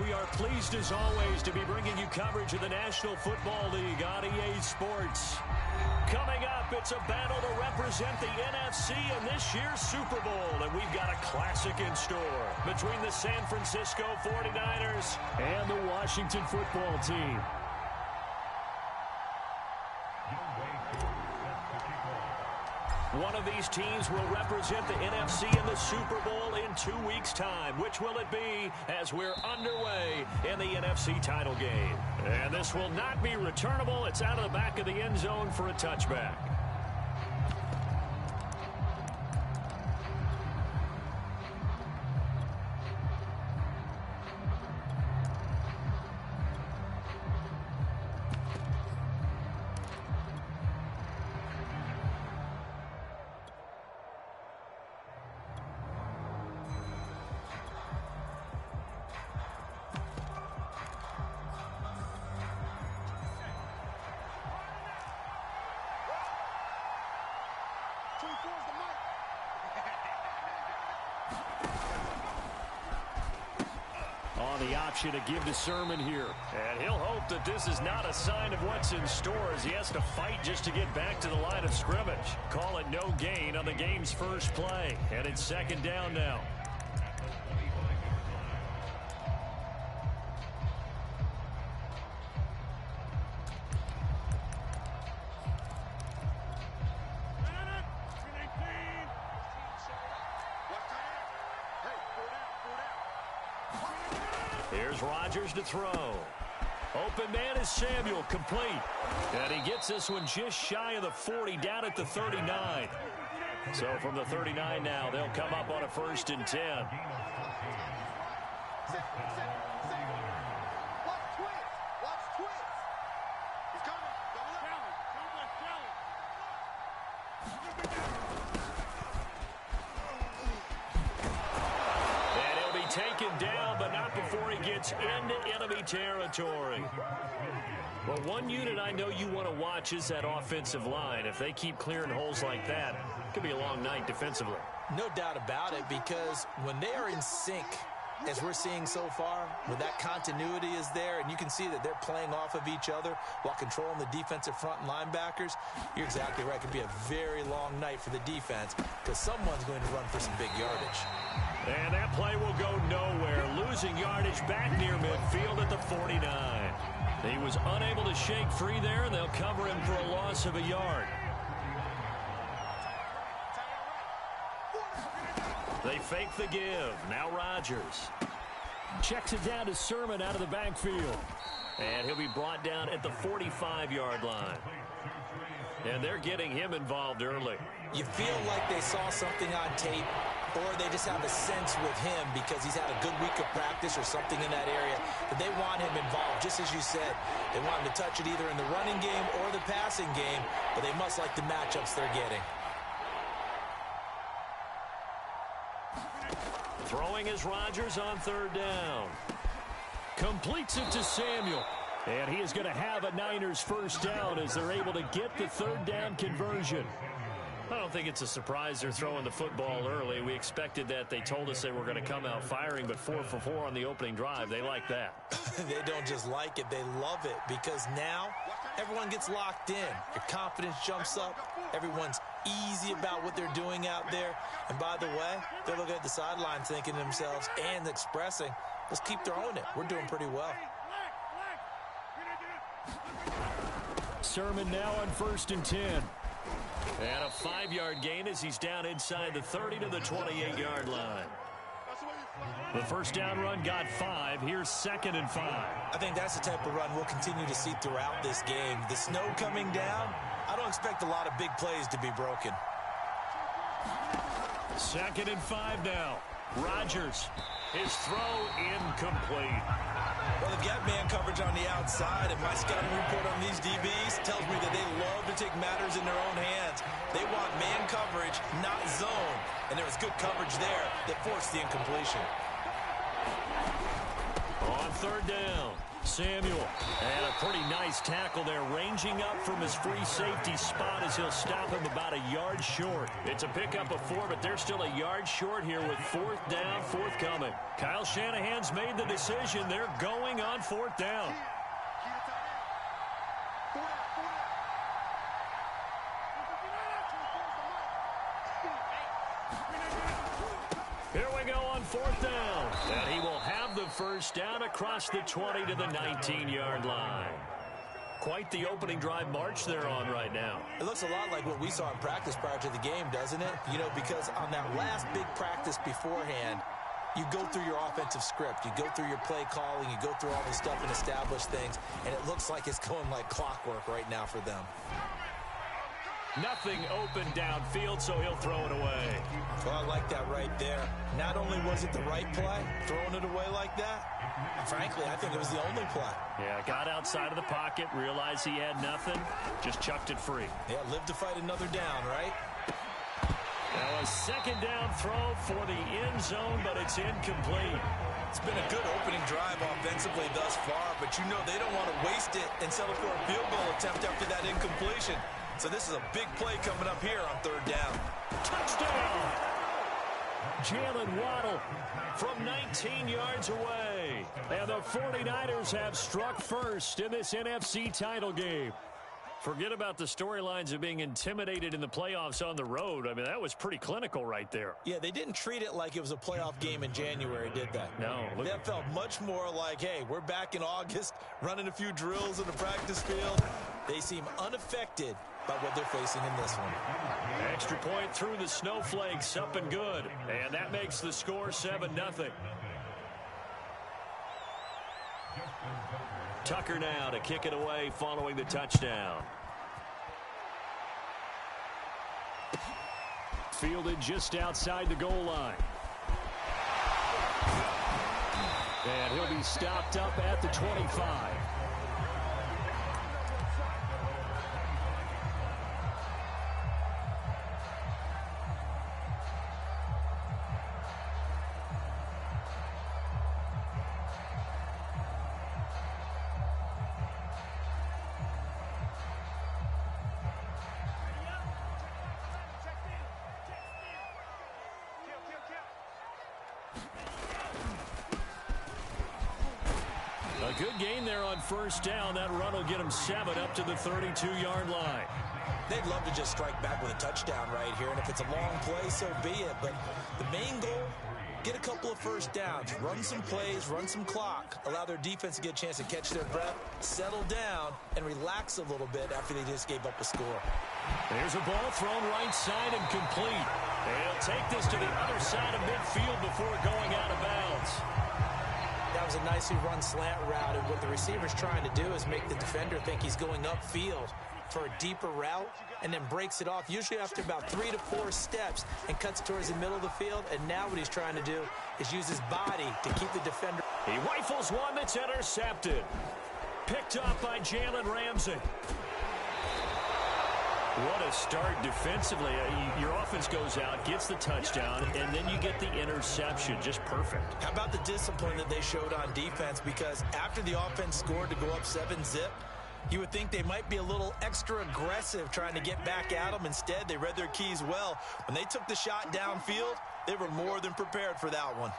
We are pleased as always to be bringing you coverage of the National Football League on EA Sports. Coming up, it's a battle to represent the NFC in this year's Super Bowl, and we've got a classic in store between the San Francisco 49ers and the Washington Football Team. One of these teams will represent the NFC in the Super Bowl in 2 weeks' time. Which will it be as we're underway in the NFC title game? And this will not be returnable. It's out of the back of the end zone for a touchback. On the option to give to Sermon here. And he'll hope that this is not a sign of what's in store as he has to fight just to get back to the line of scrimmage. Call it no gain on the game's first play. And it's second down now. Here's Rodgers to throw. Open man is Samuel, complete. And he gets this one just shy of the 40, down at the 39. So from the 39 now, they'll come up on a 1st and 10. Taken down, but not before he gets into enemy territory. Well, one unit I know you want to watch is that offensive line. If they keep clearing holes like that, it could be a long night defensively. No doubt about it, because when they are in sync, as we're seeing so far, when that continuity is there, and you can see that they're playing off of each other while controlling the defensive front and linebackers, you're exactly right. It could be a very long night for the defense because someone's going to run for some big yardage. And that play will go nowhere. Losing yardage back near midfield at the 49. He was unable to shake free there, and they'll cover him for a loss of a yard. They fake the give. Now Rodgers checks it down to Sermon out of the backfield. And he'll be brought down at the 45-yard line. And they're getting him involved early. You feel like they saw something on tape, or they just have a sense with him because he's had a good week of practice or something in that area that they want him involved. Just as you said, they want him to touch it either in the running game or the passing game, but they must like the matchups they're getting. Throwing is Rodgers on 3rd down. Completes it to Samuel. And he is going to have a Niners 1st down as they're able to get the 3rd down conversion. I don't think it's a surprise they're throwing the football early. We expected that. They told us they were going to come out firing, but 4 for 4 on the opening drive. They like that. They don't just like it. They love it because now everyone gets locked in. Your confidence jumps up. Everyone's easy about what they're doing out there. And by the way, they're looking at the sideline thinking to themselves and expressing, let's keep throwing it. We're doing pretty well. Sermon now on 1st and 10. And a 5-yard gain as he's down inside the 30 to the 28-yard line. The 1st down run got 5. Here's 2nd and 5. I think that's the type of run we'll continue to see throughout this game. The snow coming down, I don't expect a lot of big plays to be broken. 2nd and 5 now. Rodgers, his throw incomplete. Well, they've got man coverage on the outside, and my scouting report on these DBs tells me that they love to take matters in their own hands. They want man coverage, not zone. And there was good coverage there that forced the incompletion. On on third down. Samuel, and a pretty nice tackle there, ranging up from his free safety spot as he'll stop him about a yard short. It's a pickup of 4, but they're still a yard short here with fourth down, forthcoming. Kyle Shanahan's made the decision. They're going on fourth down. Here we go on fourth down. And he will have the first down across the 20 to the 19-yard line. Quite the opening drive march they're on right now. It looks a lot like what we saw in practice prior to the game, doesn't it? You know, because on that last big practice beforehand, you go through your offensive script. You go through your play calling. You go through all this stuff and establish things. And it looks like it's going like clockwork right now for them. Nothing open downfield, so he'll throw it away. Well, I like that right there. Not only was it the right play, throwing it away like that, frankly, I think it was the only play. Yeah, got outside of the pocket, realized he had nothing, just chucked it free. Yeah, live to fight another down, right? Now a second down throw for the end zone, but it's incomplete. It's been a good opening drive offensively thus far, but you know they don't want to waste it and settle for a field goal attempt after that incompletion. So this is a big play coming up here on third down. Touchdown! Jalen Waddle from 19 yards away. And the 49ers have struck first in this NFC title game. Forget about the storylines of being intimidated in the playoffs on the road. I mean, that was pretty clinical right there. Yeah, they didn't treat it like it was a playoff game in January, did they? No. That felt much more like, hey, we're back in August, running a few drills in the practice field. They seem unaffected by what they're facing in this one. Extra point through the snowflakes, up and good. And that makes the score 7-0. Tucker now to kick it away following the touchdown. Fielded just outside the goal line. And he'll be stopped up at the 25. A good gain there on first down. That run will get him 7 up to the 32-yard line. They'd love to just strike back with a touchdown right here, and if it's a long play, so be it. But the main goal, get a couple of first downs, run some plays, run some clock, allow their defense to get a chance to catch their breath, settle down, and relax a little bit after they just gave up a score. There's a ball thrown right side and complete. They'll take this to the other side of midfield before going out of bounds. That was a nicely run slant route, and what the receiver's trying to do is make the defender think he's going upfield for a deeper route, and then breaks it off, usually after about 3 to 4 steps, and cuts towards the middle of the field. And now what he's trying to do is use his body to keep the defender. He rifles one that's intercepted. Picked up by Jalen Ramsey. What a start defensively. Your offense goes out, gets the touchdown, and then you get the interception. Just perfect. How about the discipline that they showed on defense? Because after the offense scored to go up 7-zip, you would think they might be a little extra aggressive trying to get back at them. Instead, they read their keys well. When they took the shot downfield, they were more than prepared for that one.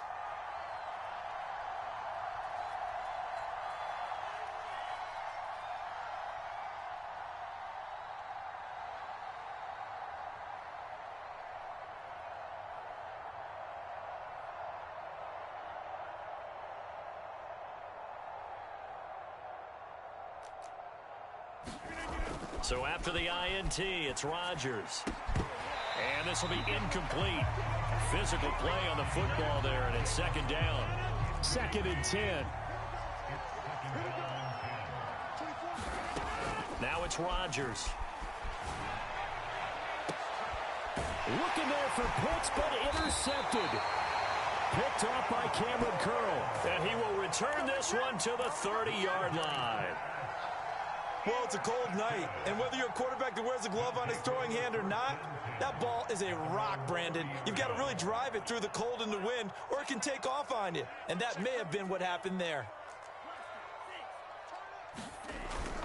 So after the INT, it's Rodgers. And this will be incomplete. Physical play on the football there, and it's second down. 2nd and 10. Now it's Rodgers. Looking there for Pitts, but intercepted. Picked off by Cameron Curl. And he will return this one to the 30-yard line. Well, it's a cold night, and whether you're a quarterback that wears a glove on his throwing hand or not, that ball is a rock, Brandon. You've got to really drive it through the cold and the wind, or it can take off on you, and that may have been what happened there.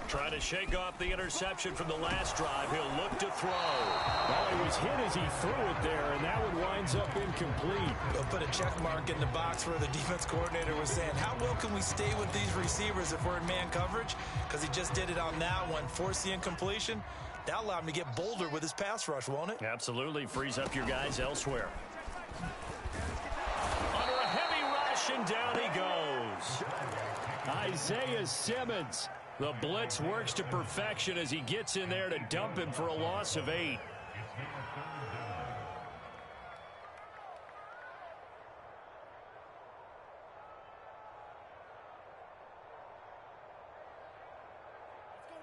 Trying to shake off the interception from the last drive. He'll look to throw. Well, he was hit as he threw it there, and that one winds up incomplete. We'll put a check mark in the box where the defense coordinator was saying, how well can we stay with these receivers if we're in man coverage? Because he just did it on that one, force the incompletion. That'll allow him to get bolder with his pass rush, won't it? Absolutely. Frees up your guys elsewhere. Under a heavy rush, and down he goes. Isaiah Simmons. The blitz works to perfection as he gets in there to dump him for a loss of 8.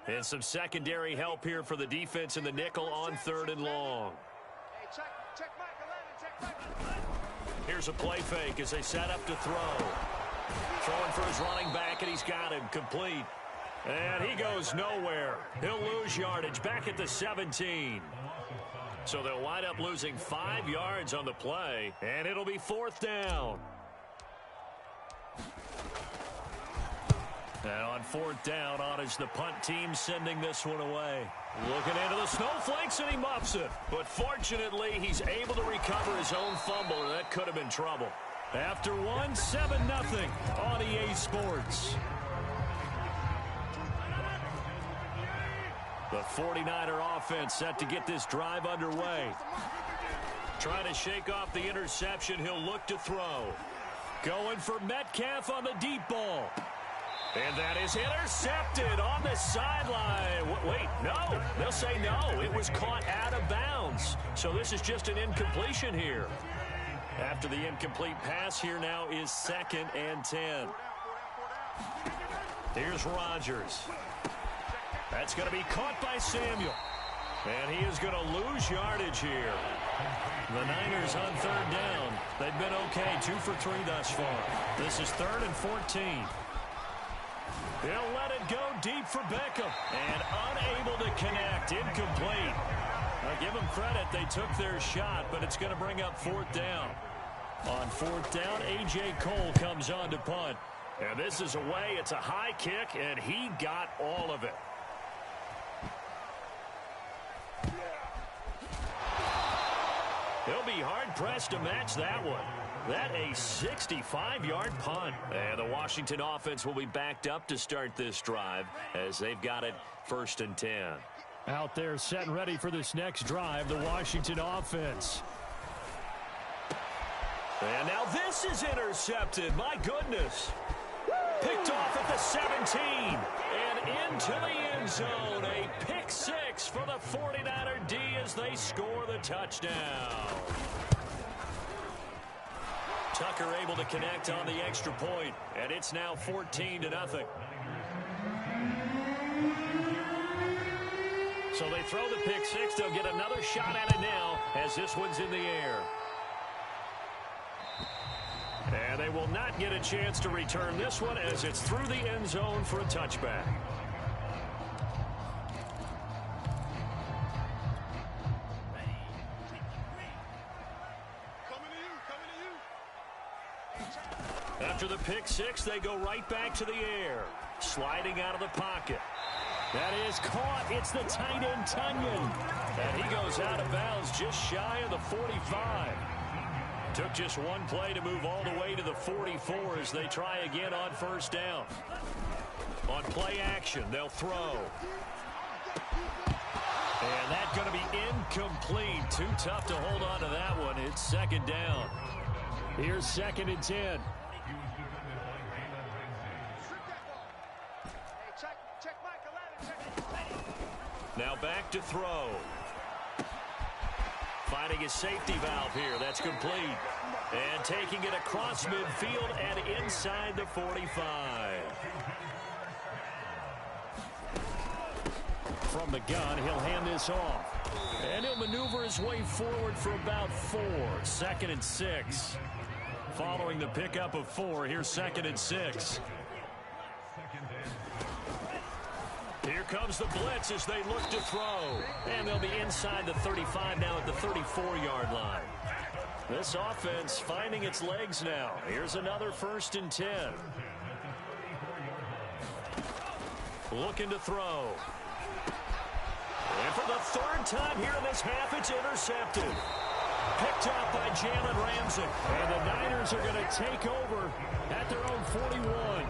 And some secondary help here for the defense in the nickel on 3rd and long. Here's a play fake as they set up to throw. Throwing for his running back, and he's got him complete. And he goes nowhere. He'll lose yardage back at the 17. So they'll wind up losing 5 yards on the play, and it'll be 4th down. And on 4th down, on is the punt team sending this one away. Looking into the snowflakes, and he muffs it. But fortunately, he's able to recover his own fumble, or that could have been trouble. After one, 7-0 on EA Sports. The 49er offense set to get this drive underway. Trying to shake off the interception, he'll look to throw. Going for Metcalf on the deep ball. And that is intercepted on the sideline. Wait, no. They'll say no. It was caught out of bounds. So this is just an incompletion here. After the incomplete pass, here now is 2nd and 10. Here's Rodgers. That's going to be caught by Samuel. And he is going to lose yardage here. The Niners on 3rd down. They've been okay, 2 for 3 thus far. This is 3rd and 14. They'll let it go deep for Beckham. And unable to connect. Incomplete. Now give them credit. They took their shot, but it's going to bring up 4th down. On 4th down, A.J. Cole comes on to punt. And this is away. It's a high kick, and he got all of it. He'll be hard-pressed to match that one. That a 65-yard punt. And the Washington offense will be backed up to start this drive as they've got it 1st and 10. Out there set and ready for this next drive, the Washington offense. And now this is intercepted. My goodness. Picked off at the 17 and into the end zone. A pick 6 for the 49er D as they score the touchdown. Tucker able to connect on the extra point, and it's now 14-0. So they throw the pick 6. They'll get another shot at it now as this one's in the air. And they will not get a chance to return this one as it's through the end zone for a touchback. After the pick 6, they go right back to the air. Sliding out of the pocket. That is caught. It's the tight end, Tunyon. And he goes out of bounds just shy of the 45. Took just one play to move all the way to the 44 as they try again on 1st down. On play action, they'll throw. And that's going to be incomplete. Too tough to hold on to that one. It's 2nd down. Here's 2nd and 10. Now back to throw. Finding his safety valve here. That's complete. And taking it across midfield and inside the 45. From the gun, he'll hand this off. And he'll maneuver his way forward for about 4. 2nd and 6. Following the pickup of 4, here's 2nd and 6. Here comes the blitz as they look to throw. And they'll be inside the 35 now at the 34-yard line. This offense finding its legs now. Here's another 1st and 10. looking to throw. And for the third time here in this half, it's intercepted. Picked up by Jalen Ramsey. And the Niners are going to take over at their own 41.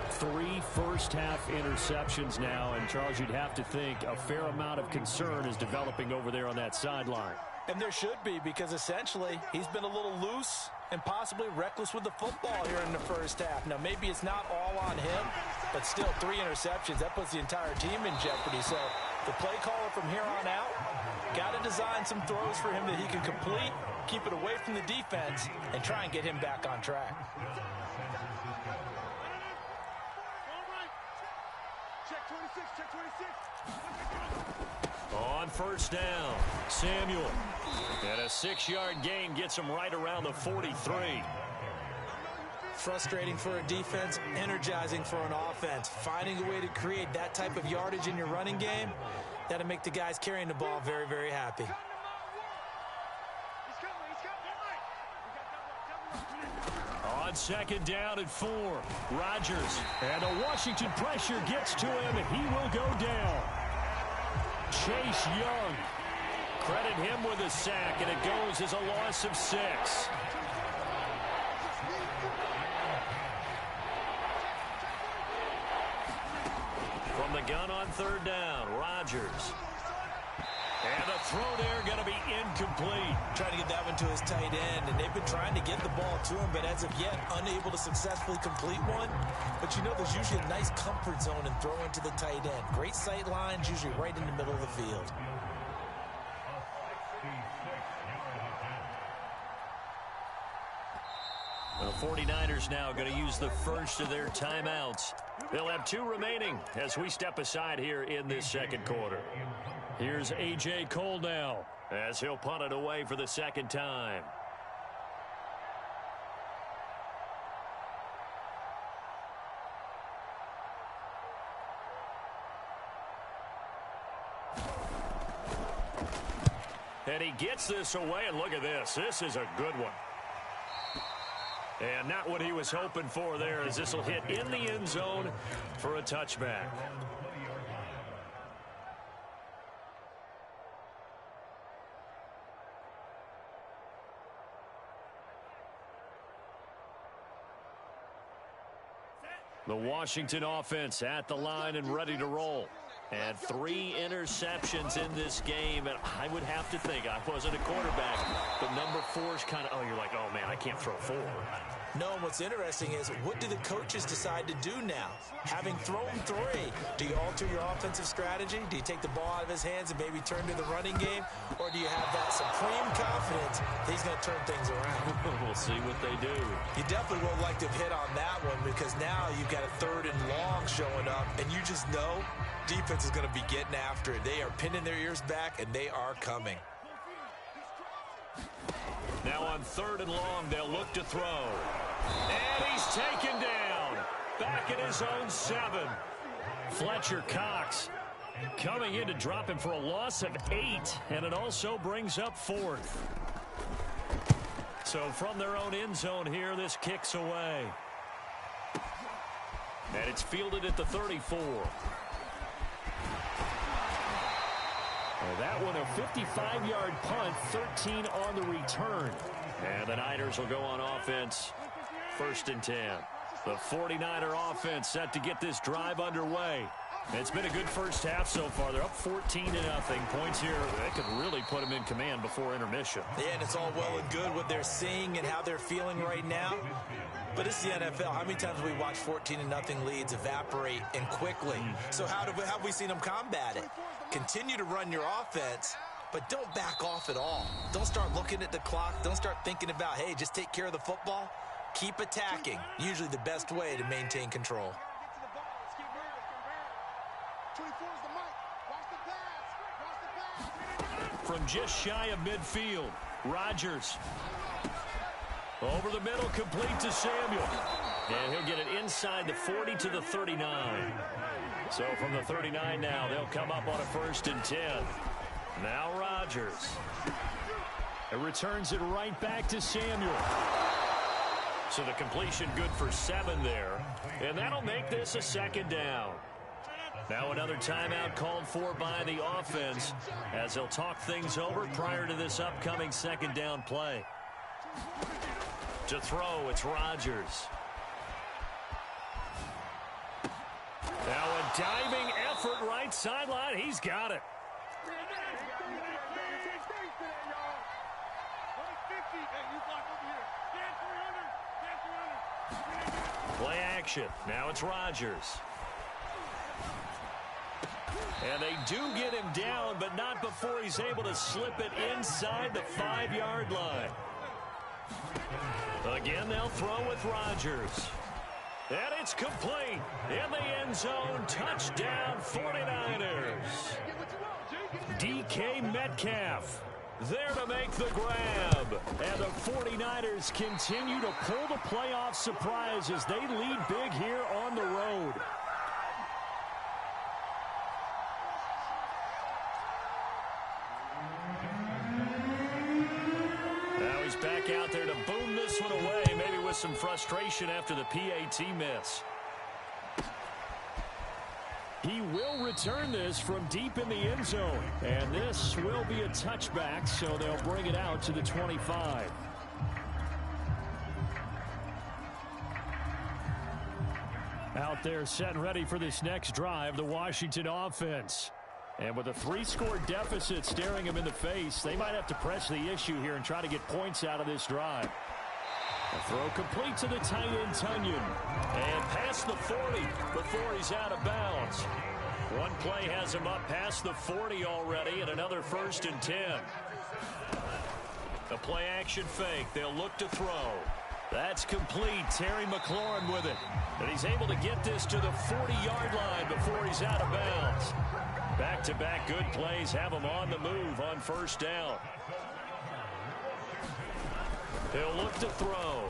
3 first-half interceptions now. And, Charles, you'd have to think a fair amount of concern is developing over there on that sideline. And there should be, because essentially he's been a little loose and possibly reckless with the football here in the first half. Now, maybe it's not all on him, but still 3 interceptions. That puts the entire team in jeopardy. So the play caller from here on out got to design some throws for him that he can complete, keep it away from the defense, and try and get him back on track. Check 26. On first down, Samuel. And a 6-yard gain gets him right around the 43. Frustrating for a defense, energizing for an offense. Finding a way to create that type of yardage in your running game, that'll make the guys carrying the ball very, very happy. On second down and 4, Rodgers. And the Washington pressure gets to him, and he will go down. Chase Young. Credit him with a sack, and it goes as a loss of 6. From the gun on third down, Rodgers. And the throw there going to be incomplete. Trying to get that one to his tight end, and they've been trying to get the ball to him, but as of yet, unable to successfully complete one. But you know, there's usually a nice comfort zone in throwing to the tight end. Great sight lines, usually right in the middle of the field. The 49ers now going to use the first of their timeouts. They'll have 2 remaining as we step aside here in this second quarter. Here's A.J. Cole now as he'll punt it away for the second time. And he gets this away, and look at this. This is a good one. And not what he was hoping for there, as this will hit in the end zone for a touchback. The Washington offense at the line and ready to roll. And 3 interceptions in this game. And I would have to think, I wasn't a quarterback, but number 4 is kind of, oh, you're like, oh, man, I can't throw 4. No, and what's interesting is, what do the coaches decide to do now? Having thrown 3, do you alter your offensive strategy? Do you take the ball out of his hands and maybe turn to the running game? Or do you have that supreme confidence that he's going to turn things around? We'll see what they do. You definitely would like to hit on that one, because now you've got a 3rd and long showing up, and you just know defense is going to be getting after it. They are pinning their ears back, and they are coming. Now on 3rd and long, they'll look to throw. And he's taken down. Back at his own 7. Fletcher Cox coming in to drop him for a loss of 8. And it also brings up 4th. So from their own end zone here, this kicks away. And it's fielded at the 34. That one a 55-yard punt, 13 on the return. And the Niners will go on offense, 1st and 10. The 49er offense set to get this drive underway. It's been a good first half so far. They're up 14-0. Points here that could really put them in command before intermission. Yeah, and it's all well and good what they're seeing and how they're feeling right now. But it's the NFL. How many times have we watched 14-0 leads evaporate and quickly? So how have we seen them combat it? Continue to run your offense, but don't back off at all. Don't start looking at the clock. Don't start thinking about, hey, just take care of the football. Keep attacking. Usually the best way to maintain control. From just shy of midfield, Rodgers. Over the middle, complete to Samuel. And he'll get it inside the 40 to the 39. So from the 39 now, they'll come up on a 1st and 10. Now Rodgers. It returns it right back to Samuel. So the completion good for 7 there. And that'll make this a 2nd down. Now another timeout called for by the offense as they'll talk things over prior to this upcoming second down play. To throw, it's Rodgers. Now a diving effort right sideline. He's got it. Play action. Now it's Rodgers. And they do get him down, but not before he's able to slip it inside the 5-yard line. Again, they'll throw with Rodgers. And it's complete. In the end zone, touchdown 49ers. DK Metcalf there to make the grab. And the 49ers continue to pull the playoff surprise as they lead big here on the road. Now he's back out there to boom this one away, maybe with some frustration after the PAT miss. He will return this from deep in the end zone. And this will be a touchback, so they'll bring it out to the 25. Out there set and ready for this next drive, the Washington offense. And with a 3-score deficit staring him in the face, they might have to press the issue here and try to get points out of this drive. A throw complete to the tight end, Tunyon. And past the 40 before he's out of bounds. One play has him up past the 40 already, and another 1st and 10. A play action fake. They'll look to throw. That's complete. Terry McLaurin with it. And he's able to get this to the 40-yard line before he's out of bounds. Back-to-back good plays have him on the move on 1st down. He'll look to throw.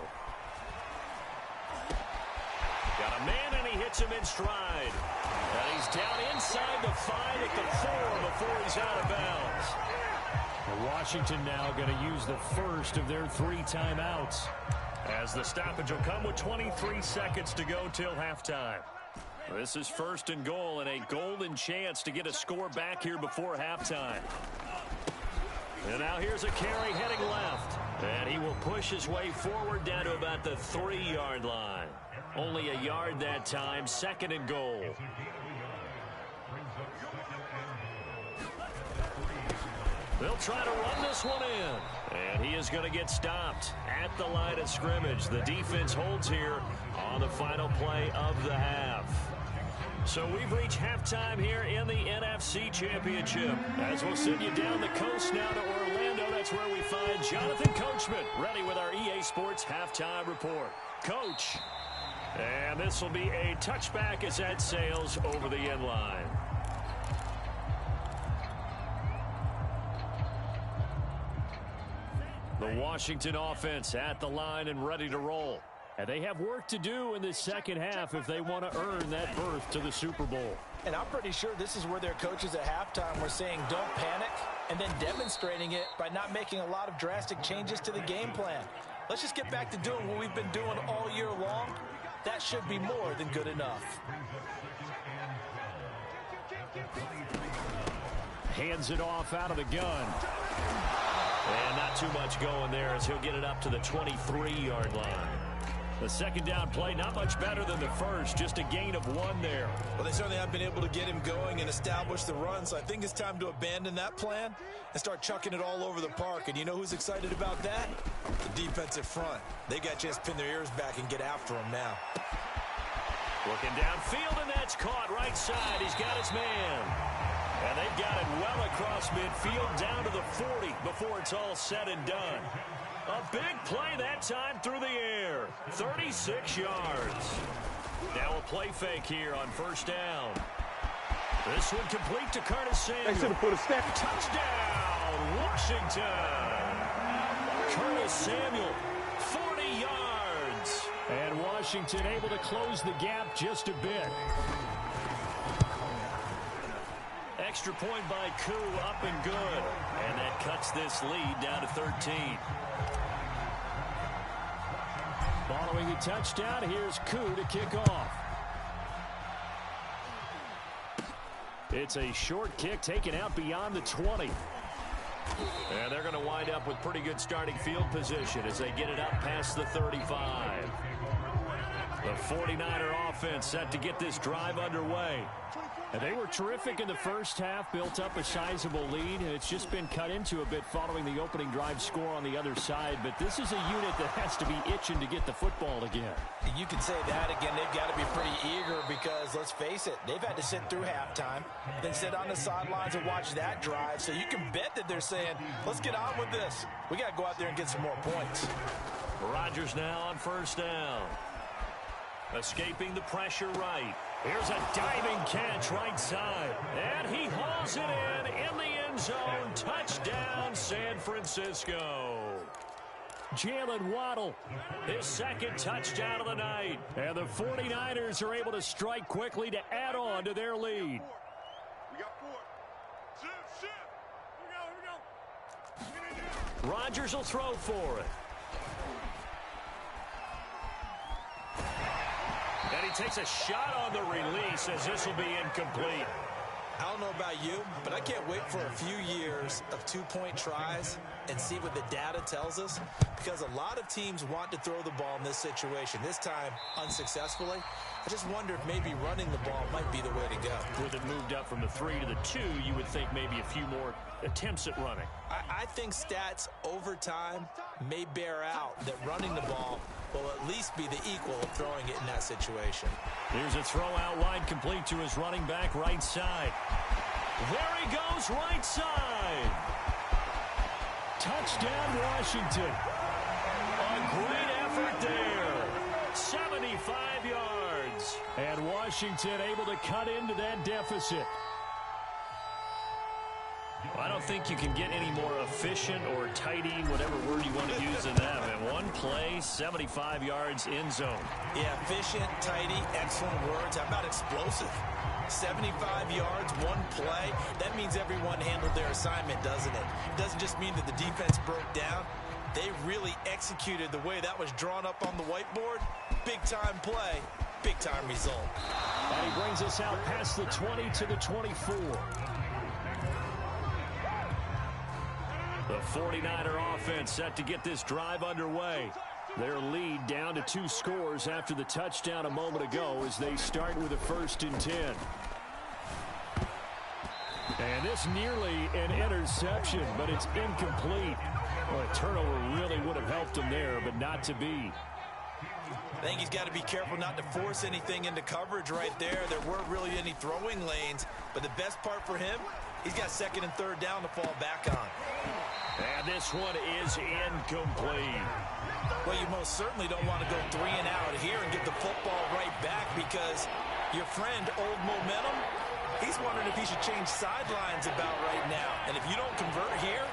Got a man, and he hits him in stride. And he's down inside the 5 at the 4 before he's out of bounds. Washington now going to use the first of their 3 timeouts, as the stoppage will come with 23 seconds to go till halftime. This is 1st and goal, and a golden chance to get a score back here before halftime. And now here's a carry heading left. And he will push his way forward down to about the 3-yard line. Only a yard that time, 2nd and goal. They'll try to run this one in. And he is going to get stopped at the line of scrimmage. The defense holds here on the final play of the half. So we've reached halftime here in the NFC Championship. As we'll send you down the coast now to Orlando, that's where we find Jonathan Coachman, ready with our EA Sports Halftime Report. Coach, and this will be a touchback as that sails over the end line. The Washington offense at the line and ready to roll. And they have work to do in this second half if they want to earn that berth to the Super Bowl. And I'm pretty sure this is where their coaches at halftime were saying don't panic, and then demonstrating it by not making a lot of drastic changes to the game plan. Let's just get back to doing what we've been doing all year long. That should be more than good enough. Hands it off out of the gun. And not too much going there as he'll get it up to the 23-yard line. The second down play, not much better than the first, just a gain of 1 there. Well, they certainly have been able to get him going and establish the run, so I think it's time to abandon that plan and start chucking it all over the park. And you know who's excited about that? The defensive front. They got a chance to pin their ears back and get after him now. Looking downfield, and that's caught right side. He's got his man. And they've got it well across midfield down to the 40 before it's all said and done. A big play that time through the air. 36 yards. Now a play fake here on 1st down. This one complete to Curtis Samuel. They should have put a step. Touchdown, Washington. Curtis Samuel, 40 yards. And Washington able to close the gap just a bit. Extra point by Koo, up and good. And that cuts this lead down to 13. Following the touchdown, here's Koo to kick off. It's a short kick taken out beyond the 20. And they're going to wind up with pretty good starting field position as they get it up past the 35. The 49er offense set to get this drive underway. And they were terrific in the first half, built up a sizable lead, and it's just been cut into a bit following the opening drive score on the other side. But this is a unit that has to be itching to get the football again. You can say that again. They've got to be pretty eager because, let's face it, they've had to sit through halftime, then sit on the sidelines and watch that drive. So you can bet that they're saying, let's get on with this. We got to go out there and get some more points. Rodgers now on first down. Escaping the pressure right. Here's a diving catch right side. And he hauls it in the end zone. Touchdown, San Francisco. Jalen Waddle, his second touchdown of the night. And the 49ers are able to strike quickly to add on to their lead. We got 4. Shift. Here we go. Rodgers will throw for it. And he takes a shot on the release as this will be incomplete. I don't know about you, but I can't wait for a few years of two-point tries and see what the data tells us, because a lot of teams want to throw the ball in this situation, this time unsuccessfully. I just wonder if maybe running the ball might be the way to go. With it moved up from the 3 to the 2, you would think maybe a few more attempts at running. I think stats over time may bear out that running the ball will at least be the equal of throwing it in that situation. Here's a throw out wide, complete to his running back right side. There he goes, right side. Touchdown, Washington. A great effort there. 75 yards. And Washington able to cut into that deficit. I don't think you can get any more efficient or tidy, whatever word you want to use in that. And one play, 75 yards in zone. Yeah, efficient, tidy, excellent words. How about explosive? 75 yards, one play. That means everyone handled their assignment, doesn't it? It doesn't just mean that the defense broke down. They really executed the way that was drawn up on the whiteboard. Big-time play, big-time result. And he brings us out past the 20 to the 24. The 49er offense set to get this drive underway. Their lead down to 2 scores after the touchdown a moment ago as they start with a 1st and 10. And this nearly an interception, but it's incomplete. Well, a turnover really would have helped him there, but not to be. I think he's got to be careful not to force anything into coverage right there. There weren't really any throwing lanes, but the best part for him, he's got 2nd and 3rd down to fall back on. And this one is incomplete. Well, you most certainly don't want to go 3 and out here and get the football right back, because your friend, Old Momentum, he's wondering if he should change sidelines about right now. And if you don't convert here,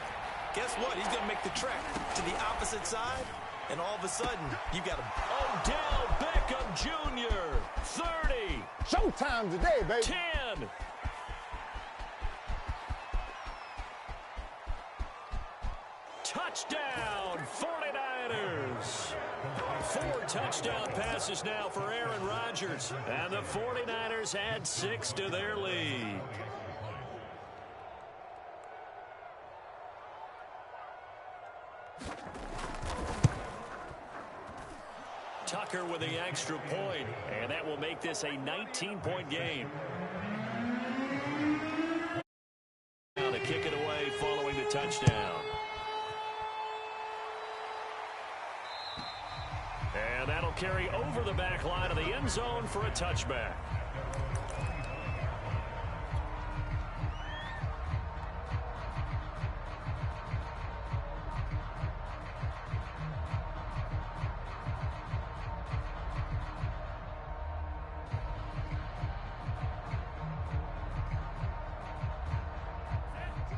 guess what? He's going to make the trek to the opposite side, and all of a sudden, you got a... Odell Beckham Jr., 30. Showtime today, baby. 10. Touchdown, 49ers. 4 touchdown passes now for Aaron Rodgers. And the 49ers add 6 to their lead. Tucker with the extra point, and that will make this a 19-point game. Now to kick it away following the touchdown. And that'll carry over the back line of the end zone for a touchback.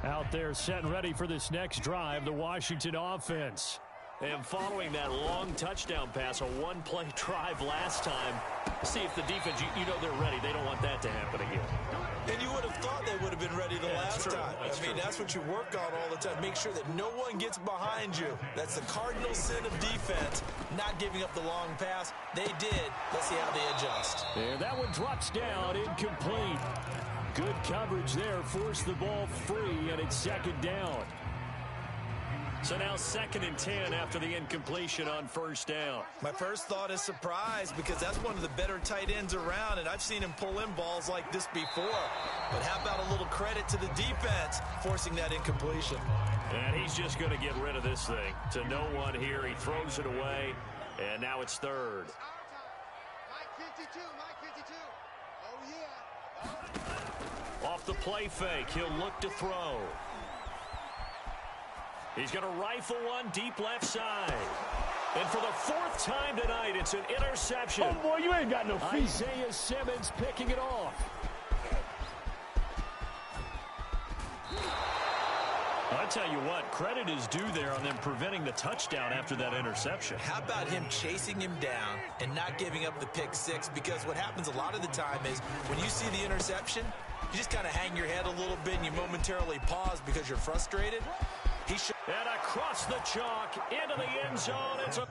Out there set and ready for this next drive, the Washington offense. And following that long touchdown pass, a one-play drive last time, see if the defense, you know they're ready. They don't want that to happen again. And you would have thought they would have been ready the last time. That's what you work on all the time. Make sure that no one gets behind you. That's the cardinal sin of defense, not giving up the long pass. They did. Let's see how they adjust. And that one drops down, incomplete. Good coverage there. Forced the ball free, and it's second down. So now 2nd and 10 after the incompletion on first down. My first thought is surprise because that's one of the better tight ends around, and I've seen him pull in balls like this before. But how about a little credit to the defense forcing that incompletion? And he's just going to get rid of this thing. To no one here. He throws it away, and now it's 3rd. Off the play fake, he'll look to throw. He's going to rifle one deep left side. And for the 4th time tonight, it's an interception. Oh, boy, you ain't got no feet. Isaiah Simmons picking it off. I tell you what, credit is due there on them preventing the touchdown after that interception. How about him chasing him down and not giving up the pick six? Because what happens a lot of the time is when you see the interception, you just kind of hang your head a little bit and you momentarily pause because you're frustrated. And across the chalk into the end zone. It's a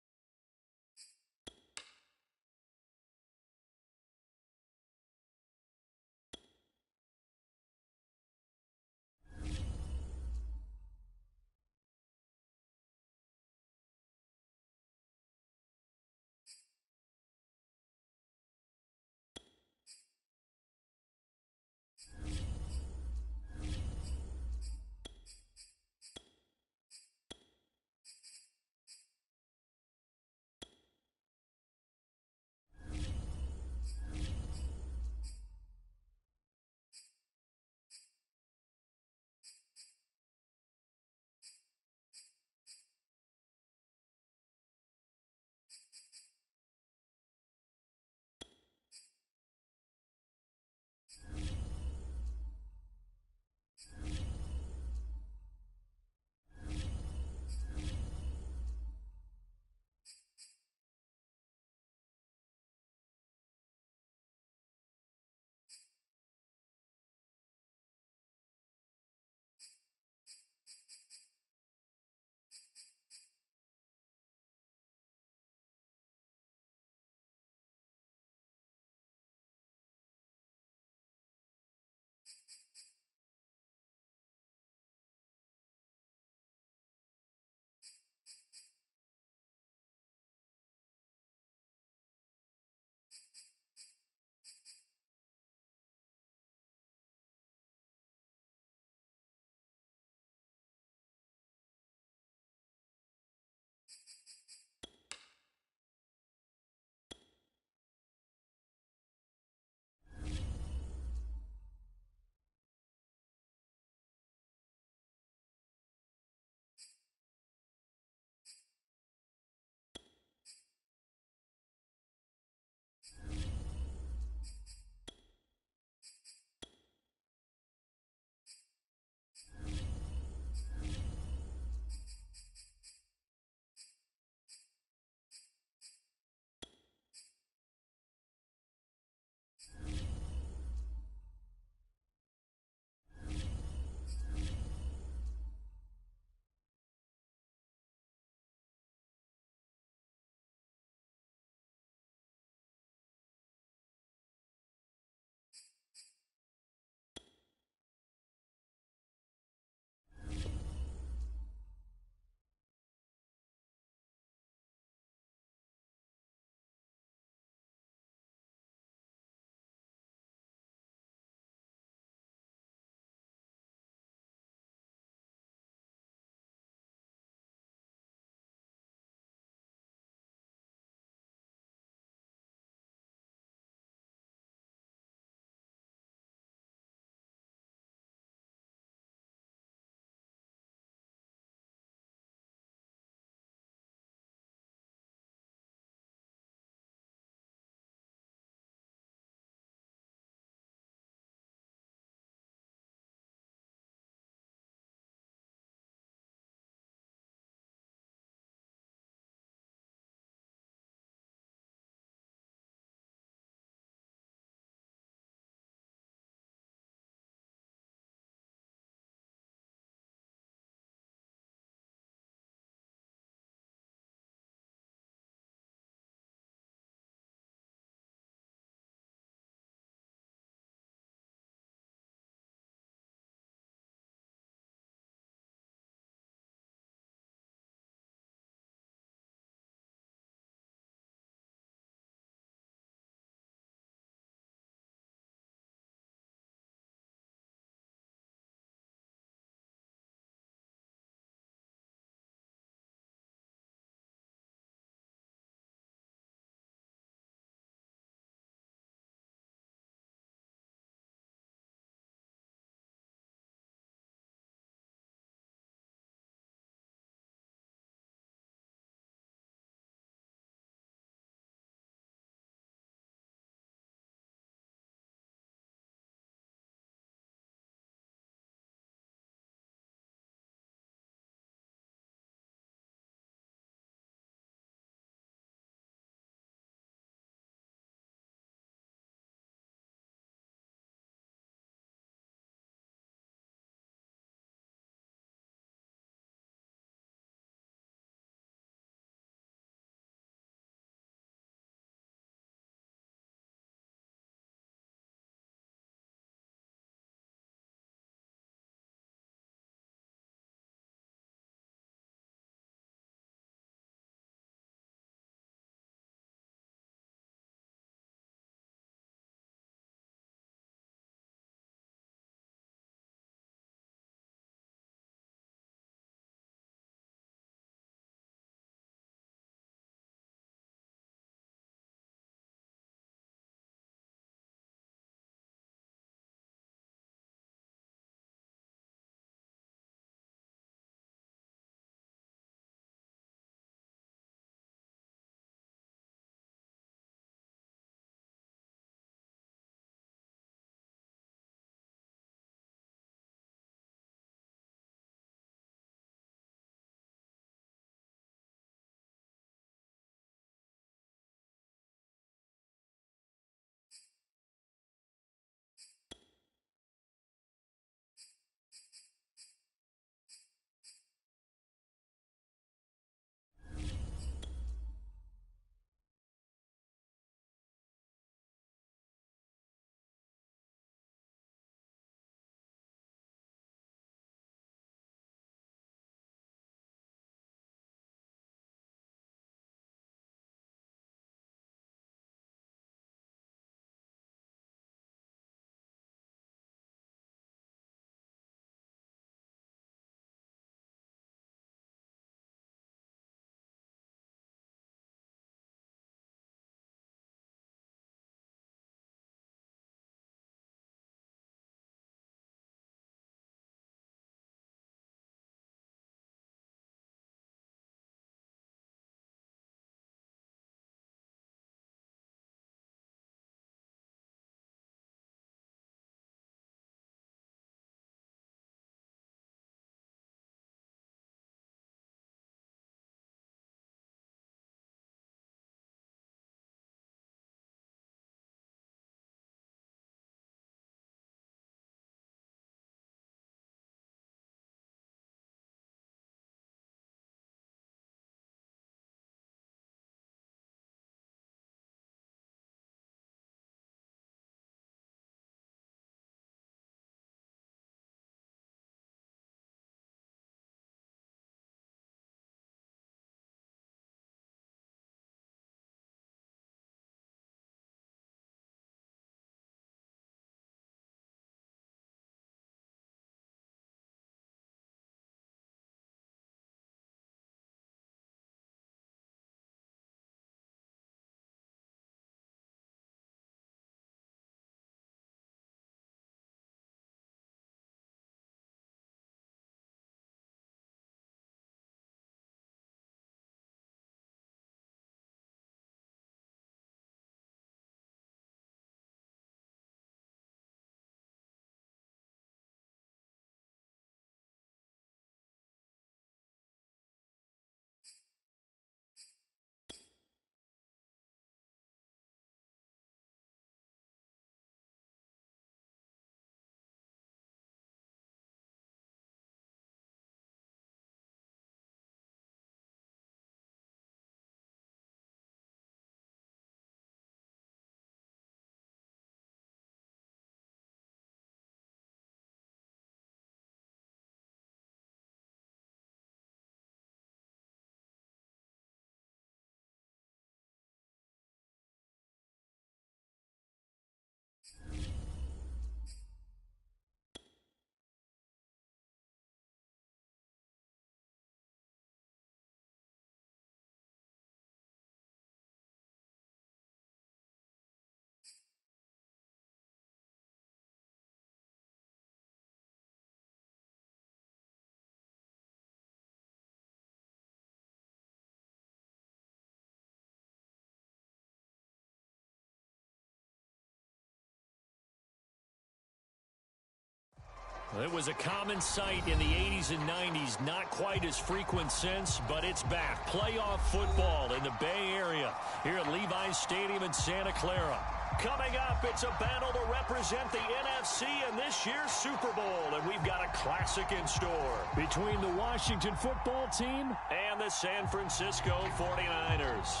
It was a common sight in the 80s and 90s, not quite as frequent since, but it's back. Playoff football in the Bay Area here at Levi's Stadium in Santa Clara. Coming up, it's a battle to represent the NFC in this year's Super Bowl, and we've got a classic in store between the Washington football team and the San Francisco 49ers.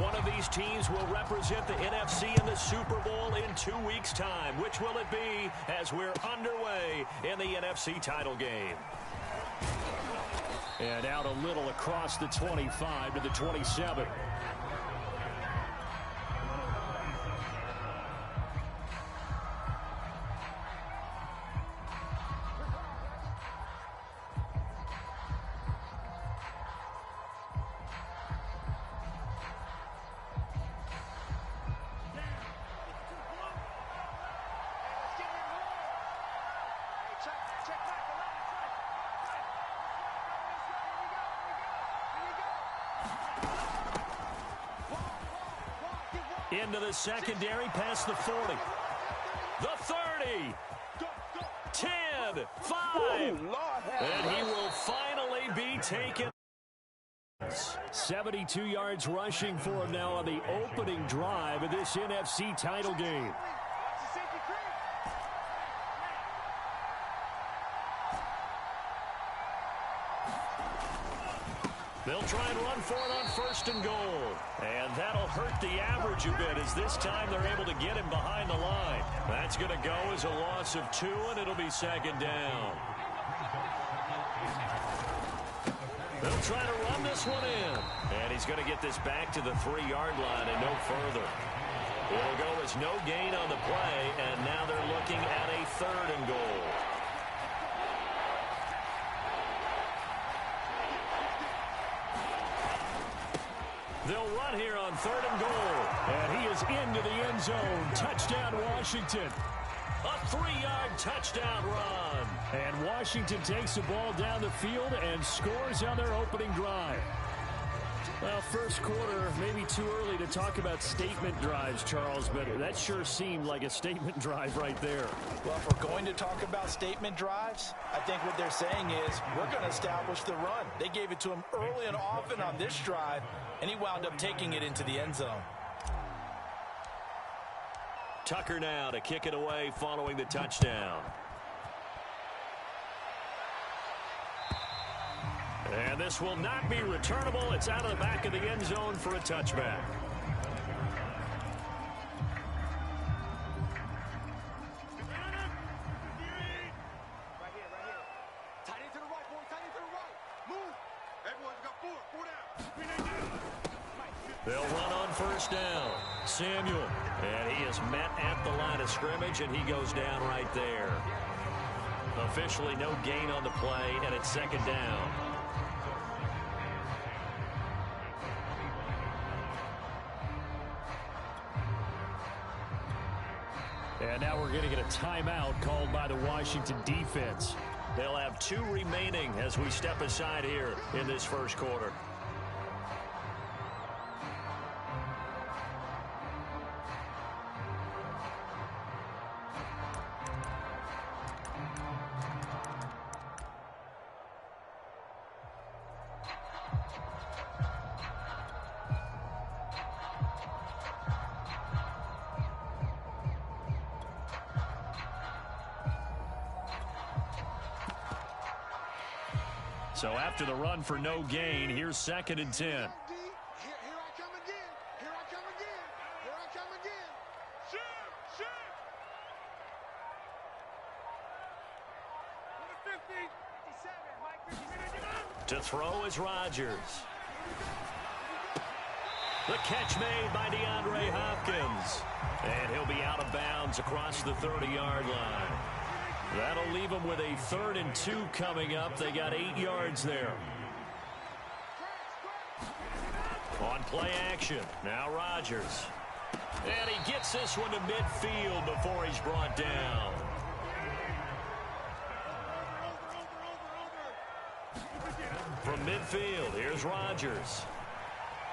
One of these teams will represent the NFC in the Super Bowl in 2 weeks' time. Which will it be as we're underway in the NFC title game? And out a little across the 25 to the 27. Into the secondary, past the 40. The 30. 10. 5. And he will finally be taken. 72 yards rushing for him now on the opening drive of this NFC title game. They'll try and run for it on 1st and goal. And that'll hurt the average a bit as this time they're able to get him behind the line. That's going to go as a loss of 2, and it'll be 2nd down. They'll try to run this one in. And he's going to get this back to the 3-yard line and no further. It'll go as no gain on the play, and now they're looking at a 3rd and goal. They'll run here on 3rd and goal. And he is into the end zone. Touchdown, Washington. A 3-yard touchdown run. And Washington takes the ball down the field and scores on their opening drive. Well, first quarter, maybe too early to talk about statement drives, Charles, but that sure seemed like a statement drive right there. Well, if we're going to talk about statement drives, I think what they're saying is we're going to establish the run. They gave it to him early and often on this drive, and he wound up taking it into the end zone. Tucker now to kick it away following the touchdown. And this will not be returnable. It's out of the back of the end zone for a touchback. Right here. Tight end to the right, boy. Tight end to the right. Move. Everyone's got 4 down. They'll run on 1st down. Samuel. And he is met at the line of scrimmage, and he goes down right there. Officially no gain on the play, and it's 2nd down. And now we're going to get a timeout called by the Washington defense. They'll have 2 remaining as we step aside here in this first quarter. So after the run for no gain, here's 2nd and 10. Here I come again. Here I come again. Shoot. To throw is Rodgers. The catch made by DeAndre Hopkins. And he'll be out of bounds across the 30-yard line. That'll leave them with a 3rd and 2 coming up. They got 8 yards there. On play action. Now Rodgers. And he gets this one to midfield before he's brought down. From midfield, here's Rodgers.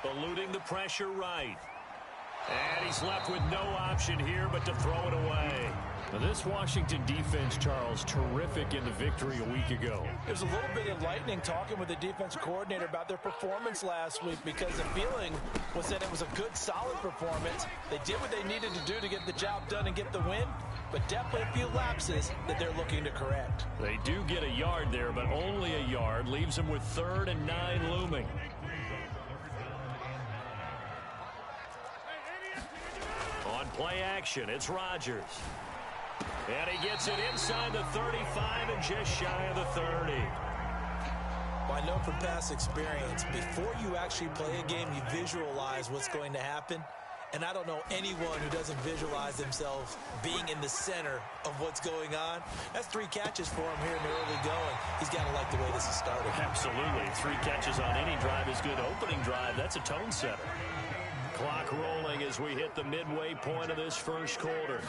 Eluding the pressure right. And he's left with no option here but to throw it away. Now this Washington defense, Charles, terrific in the victory a week ago. It was a little bit enlightening talking with the defense coordinator about their performance last week, because the feeling was that it was a good, solid performance. They did what they needed to do to get the job done and get the win, but definitely a few lapses that they're looking to correct. They do get a yard there, but only a yard. Leaves them with 3rd and 9 looming. On play action, it's Rodgers. And he gets it inside the 35 and just shy of the 30. Well, I know from past experience, before you actually play a game, you visualize what's going to happen. And I don't know anyone who doesn't visualize themselves being in the center of what's going on. That's 3 catches for him here in the early going. He's got to like the way this is started. Absolutely. 3 catches on any drive is good. Opening drive, that's a tone setter. Clock rolling as we hit the midway point of this first quarter.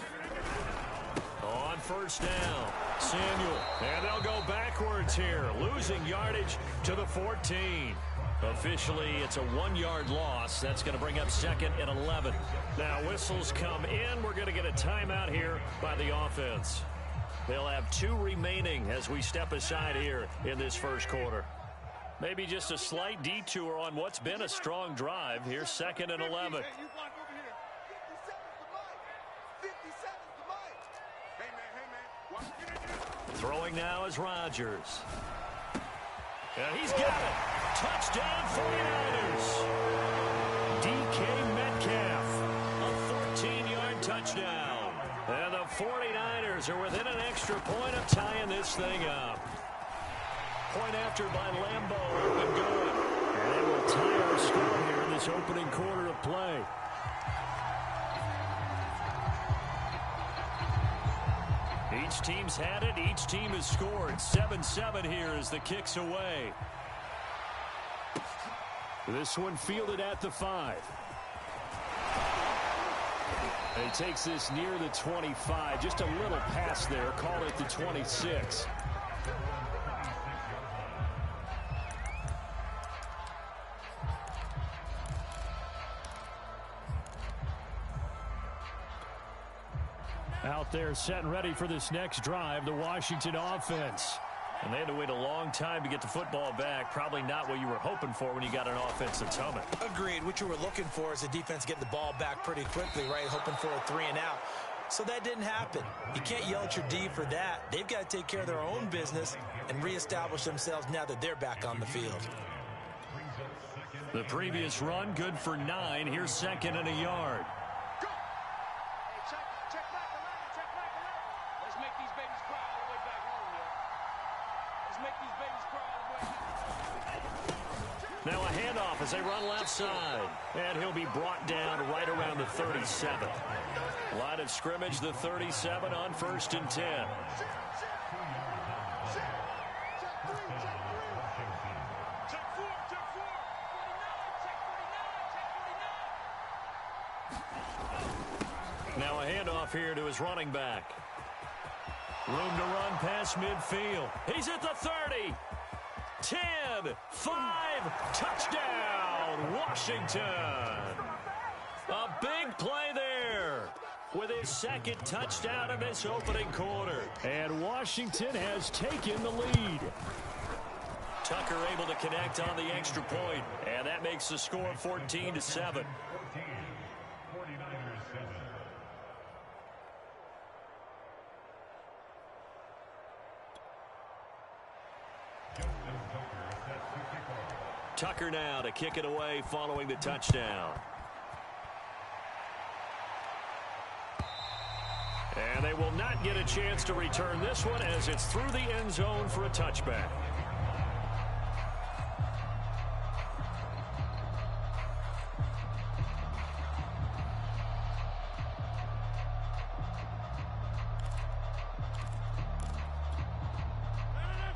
On first down, Samuel, and they'll go backwards here, losing yardage to the 14. Officially, it's a 1-yard loss. That's going to bring up 2nd and 11. Now, whistles come in. We're going to get a timeout here by the offense. They'll have 2 remaining as we step aside here in this first quarter. Maybe just a slight detour on what's been a strong drive. Here's 2nd and 11. Throwing now is Rodgers. And he's got it. Touchdown 49ers. DK Metcalf. A 14-yard touchdown. And the 49ers are within an extra point of tying this thing up. Point after by Lambeau up and going. And they will tie our score here in this opening quarter of play. Each team's had it. Each team has scored. 7-7 here as the kick's away. This one fielded at the 5. And he takes this near the 25. Just a little pass there. Call it the 26. Out there set and ready for this next drive, the Washington offense. And they had to wait a long time to get the football back. Probably not what you were hoping for when you got an offense that's humming. Agreed. What you were looking for is the defense getting the ball back pretty quickly, right? Hoping for a 3 and out. So that didn't happen. You can't yell at your D for that. They've got to take care of their own business and reestablish themselves now that they're back on the field. The previous run, good for 9. Here's 2nd and a yard. Now a handoff as they run left side. And he'll be brought down right around the 37. Line of scrimmage, the 37 on 1st and 10. Now a handoff here to his running back. Room to run past midfield. He's at the 30. 10, 5, touchdown, Washington. A big play there with his 2nd touchdown of this opening quarter. And Washington has taken the lead. Tucker able to connect on the extra point, and that makes the score 14-7. Tucker now to kick it away following the touchdown. And they will not get a chance to return this one as it's through the end zone for a touchback.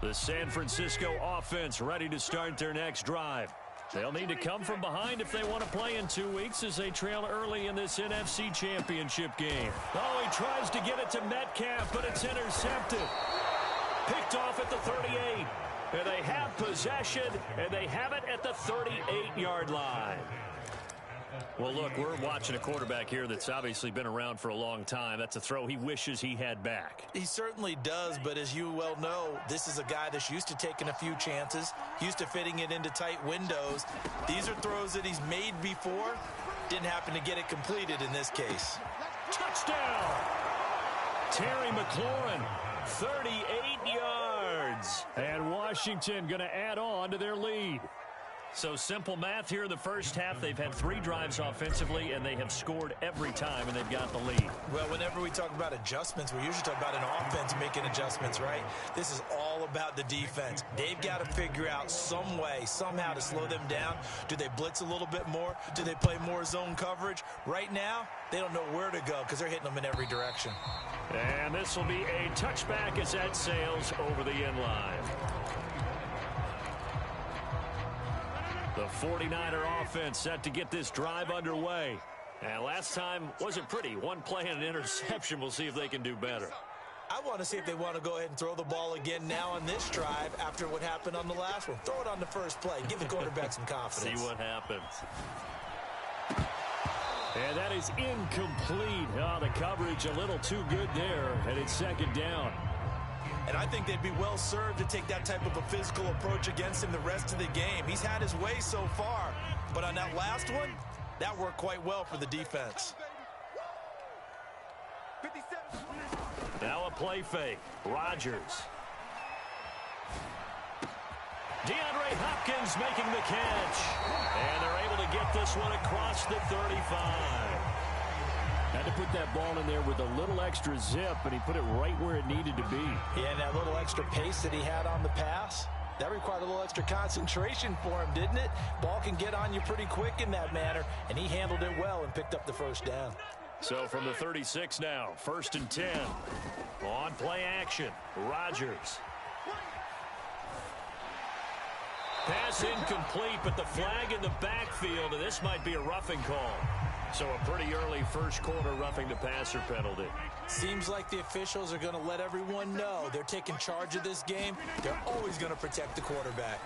The San Francisco offense ready to start their next drive. They'll need to come from behind if they want to play in 2 weeks as they trail early in this NFC Championship game. Oh, he tries to get it to Metcalf, but it's intercepted. Picked off at the 38. And they have possession, and they have it at the 38-yard line. Well, look, we're watching a quarterback here that's obviously been around for a long time. That's a throw he wishes he had back. He certainly does, but as you well know, this is a guy that's used to taking a few chances, used to fitting it into tight windows. These are throws that he's made before. Didn't happen to get it completed in this case. Touchdown! Terry McLaurin, 38 yards. And Washington going to add on to their lead. So simple math here in the first half. They've had 3 drives offensively, and they have scored every time, and they've got the lead. Well, whenever we talk about adjustments, we usually talk about an offense making adjustments, right? This is all about the defense. They've got to figure out some way, somehow to slow them down. Do they blitz a little bit more? Do they play more zone coverage? Right now, they don't know where to go because they're hitting them in every direction. And this will be a touchback as that sails over the end line. The 49er offense set to get this drive underway. And last time wasn't pretty. One play and an interception. We'll see if they can do better. I want to see if they want to go ahead and throw the ball again now on this drive after what happened on the last one. Throw it on the first play. Give the quarterback some confidence. See what happens. And that is incomplete. Oh, the coverage a little too good there. And it's second down. And I think they'd be well served to take that type of a physical approach against him the rest of the game. He's had his way so far. But on that last one, that worked quite well for the defense. Now a play fake. Rodgers. DeAndre Hopkins making the catch. And they're able to get this one across the 35. Had to put that ball in there with a little extra zip, and he put it right where it needed to be. Yeah, and that little extra pace that he had on the pass, that required a little extra concentration for him, didn't it? Ball can get on you pretty quick in that manner, and he handled it well and picked up the first down. So from the 36 now, 1st and 10. On play action, Rodgers. Pass incomplete, but the flag in the backfield, and this might be a roughing call. So a pretty early first quarter roughing the passer penalty. Seems like the officials are going to let everyone know they're taking charge of this game. They're always going to protect the quarterback.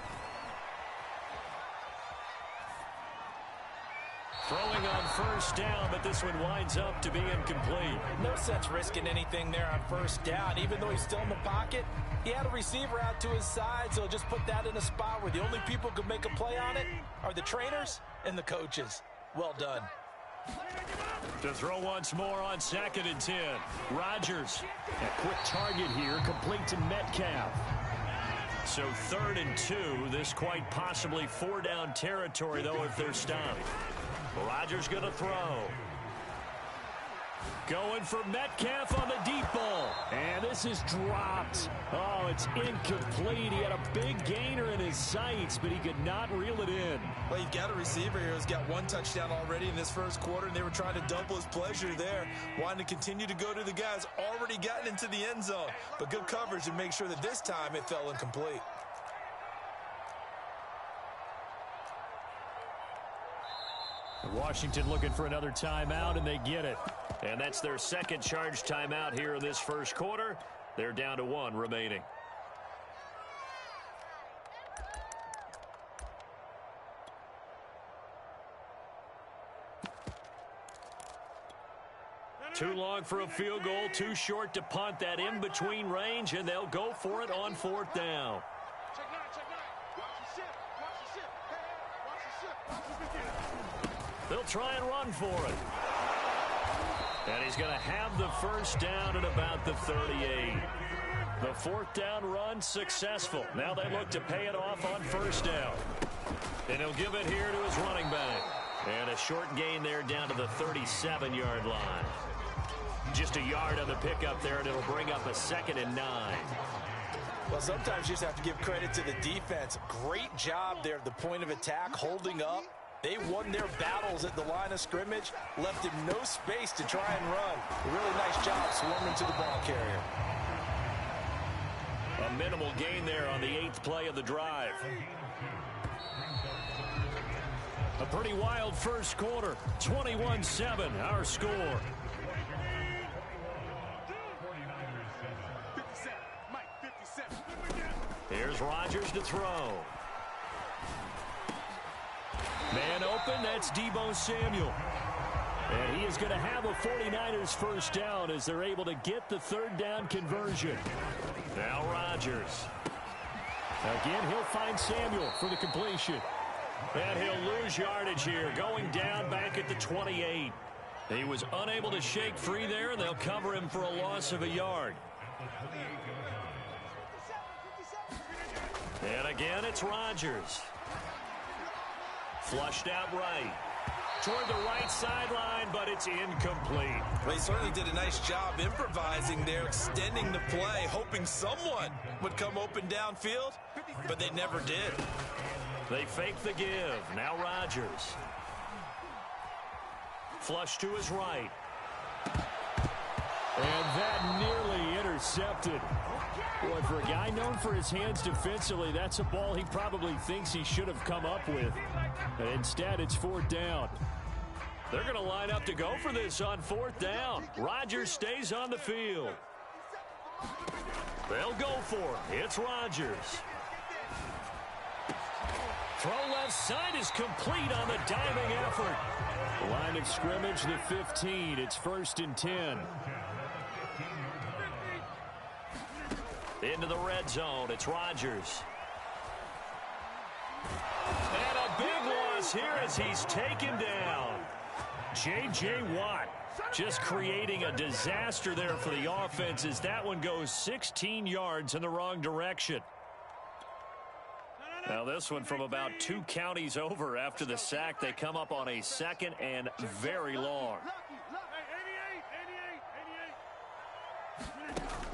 Throwing on first down, but this one winds up to be incomplete. No sense risking anything there on first down. Even though he's still in the pocket, he had a receiver out to his side, so just put that in a spot where the only people who can make a play on it are the trainers and the coaches. Well done. To throw once more on 2nd and 10. Rodgers. A quick target here, complete to Metcalf. So 3rd and 2. This quite possibly 4-down territory, though, if they're stopped. Rodgers going to throw. Going for Metcalf on the deep ball. And this is dropped. Oh, it's incomplete. He had a big gainer in his sights, but he could not reel it in. Well, you've got a receiver here who's got 1 touchdown already in this first quarter, and they were trying to double his pleasure there, wanting to continue to go to the guys already gotten into the end zone. But good coverage to make sure that this time it fell incomplete. Washington looking for another timeout, and they get it. And that's their second charge timeout here in this first quarter. They're down to 1 remaining. Too long for a field goal, too short to punt. That in-between range, and they'll go for it on 4th down. They'll try and run for it. And he's going to have the first down at about the 38. The 4th down run successful. Now they look to pay it off on 1st down. And he'll give it here to his running back. And a short gain there down to the 37-yard line. Just a yard on the pickup there, and it'll bring up a 2nd and 9. Well, sometimes you just have to give credit to the defense. Great job there at the point of attack, holding up. They won their battles at the line of scrimmage, left him no space to try and run. A really nice job swarming to the ball carrier. A minimal gain there on the 8th play of the drive. A pretty wild first quarter. 21-7, our score. Here's Rodgers to throw. Man open. open. That's Deebo Samuel. And he is going to have a 49ers first down as they're able to get the third down conversion. Now Rodgers. Again, he'll find Samuel for the completion. And he'll lose yardage here, going down back at the 28. He was unable to shake free there, and they'll cover him for a loss of a yard. And again, it's Rodgers. Flushed out right. Toward the right sideline, but it's incomplete. Well, he certainly did a nice job improvising there, extending the play, hoping someone would come open downfield, but they never did. They fake the give. Now Rodgers. Flush to his right. And that nearly intercepted. Boy, for a guy known for his hands defensively, that's a ball he probably thinks he should have come up with. And instead, it's fourth down. They're going to line up to go for this on fourth down. Rodgers stays on the field. They'll go for it. It's Rodgers. Throw left side is complete on the diving effort. Line of scrimmage, the 15. It's 1st and 10. Into the red zone. It's Rodgers. And a big loss here as he's taken down. J.J. Watt just creating a disaster there for the offense as that one goes 16 yards in the wrong direction. Now this one from about 2 counties over after the sack. They come up on a 2nd and very long.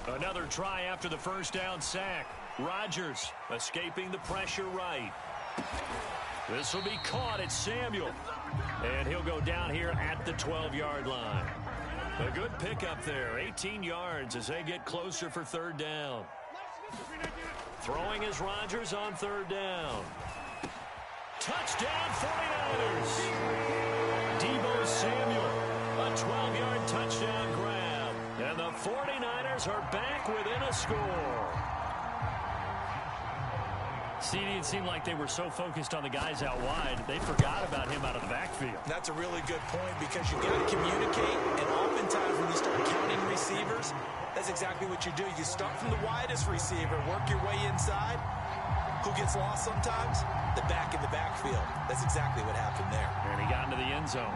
Another try after the first down sack. Rodgers escaping the pressure right. This will be caught at Samuel. And he'll go down here at the 12-yard line. A good pickup there. 18 yards as they get closer for third down. Throwing is Rodgers on third down. Touchdown 49ers. Deebo Samuel. A 12-yard touchdown grab. And the 49ers are back within a score. CD, it seemed like they were so focused on the guys out wide, they forgot about him out of the backfield. That's a really good point because you got to communicate, and oftentimes when you start counting receivers, that's exactly what you do. You start from the widest receiver, work your way inside. Who gets lost sometimes? The back in the backfield. That's exactly what happened there. And he got into the end zone.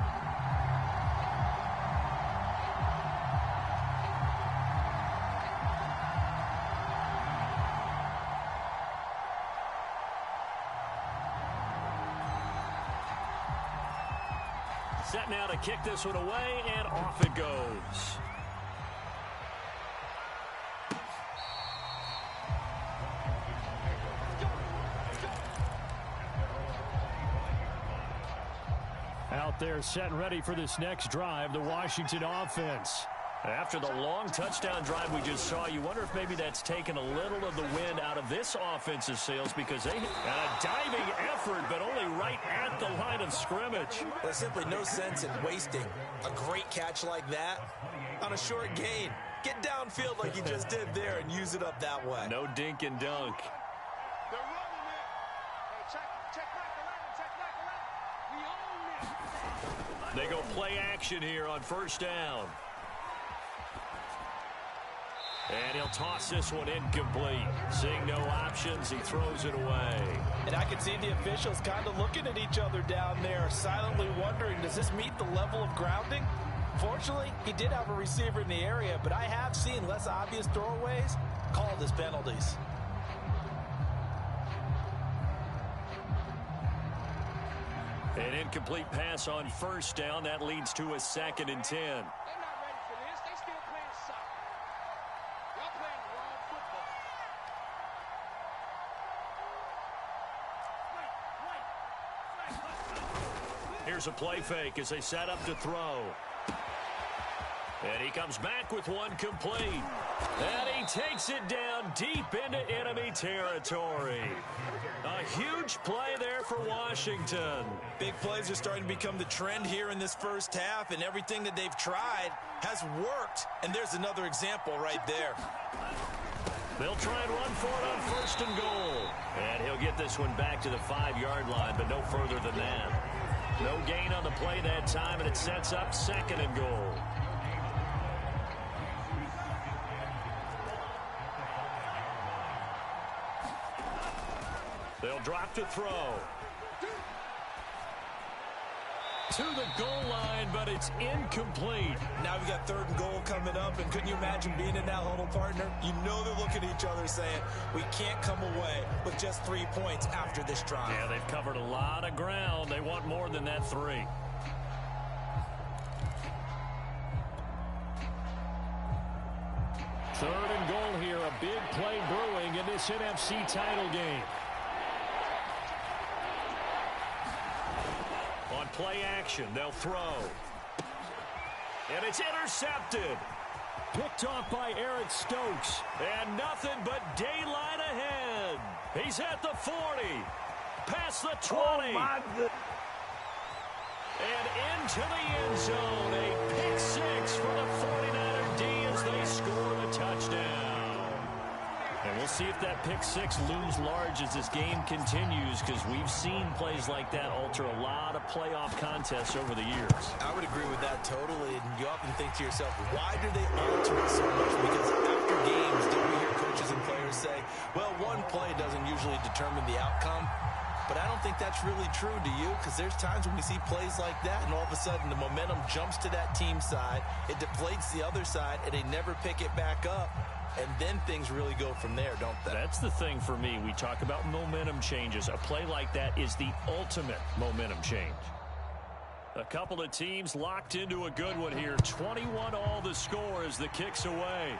Set now to kick this one away, and off it goes. Out there set and ready for this next drive, the Washington offense. After the long touchdown drive we just saw, you wonder if maybe that's taken a little of the wind out of this offensive sails because they had a diving effort, but only right at the line of scrimmage. There's simply no sense in wasting a great catch like that on a short gain. Get downfield like you just did there and use it up that way. No dink and dunk. They're running it. Hey, check back the line. We own it. They go play action here on first down. And he'll toss this one incomplete. Seeing no options, he throws it away. And I can see the officials kind of looking at each other down there, silently wondering, does this meet the level of grounding? Fortunately, he did have a receiver in the area, but I have seen less obvious throwaways called as penalties. An incomplete pass on first down. That leads to a 2nd and 10. Here's a play fake as they set up to throw. And he comes back with one complete. And he takes it down deep into enemy territory. A huge play there for Washington. Big plays are starting to become the trend here in this first half, and everything that they've tried has worked. And there's another example right there. They'll try and run for it on 1st and goal. And he'll get this one back to the 5-yard line, but no further than that. No gain on the play that time, and it sets up 2nd and goal. They'll drop to throw. To the goal line, but it's incomplete. Now we got 3rd and goal coming up, and couldn't you imagine being in that huddle, partner? You know they're looking at each other saying, we can't come away with just 3 points after this drive. Yeah, they've covered a lot of ground. They want more than that 3. Third and goal here, a big play brewing in this NFC title game. On play action, they'll throw. And it's intercepted. Picked off by Eric Stokes. And nothing but daylight ahead. He's at the 40. Past the 20. Oh, my goodness. And into the end zone. A pick 6 for the 49er D as they score the touchdown. And we'll see if that pick 6 looms large as this game continues, because we've seen plays like that alter a lot of playoff contests over the years. I would agree with that totally. And you often think to yourself, why do they alter it so much? Because after games, don't we hear coaches and players say, well, one play doesn't usually determine the outcome. But I don't think that's really true, do you? Because there's times when we see plays like that, and all of a sudden the momentum jumps to that team side. It deflates the other side, and they never pick it back up. And then things really go from there, don't they? That's the thing for me. We talk about momentum changes. A play like that is the ultimate momentum change. A couple of teams locked into a good one here. 21-all the score as the kick's away.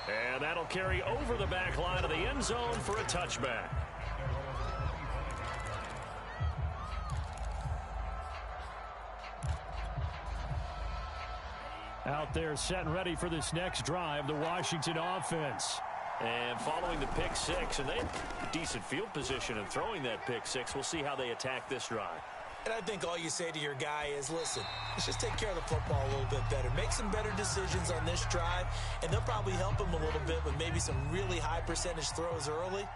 And that'll carry over the back line of the end zone for a touchback. Out there set and ready for this next drive, the Washington offense. And following the pick 6, and they have decent field position in throwing that pick 6. We'll see how they attack this drive. And I think all you say to your guy is, listen, let's just take care of the football a little bit better. Make some better decisions on this drive, and they'll probably help him a little bit with maybe some really high percentage throws early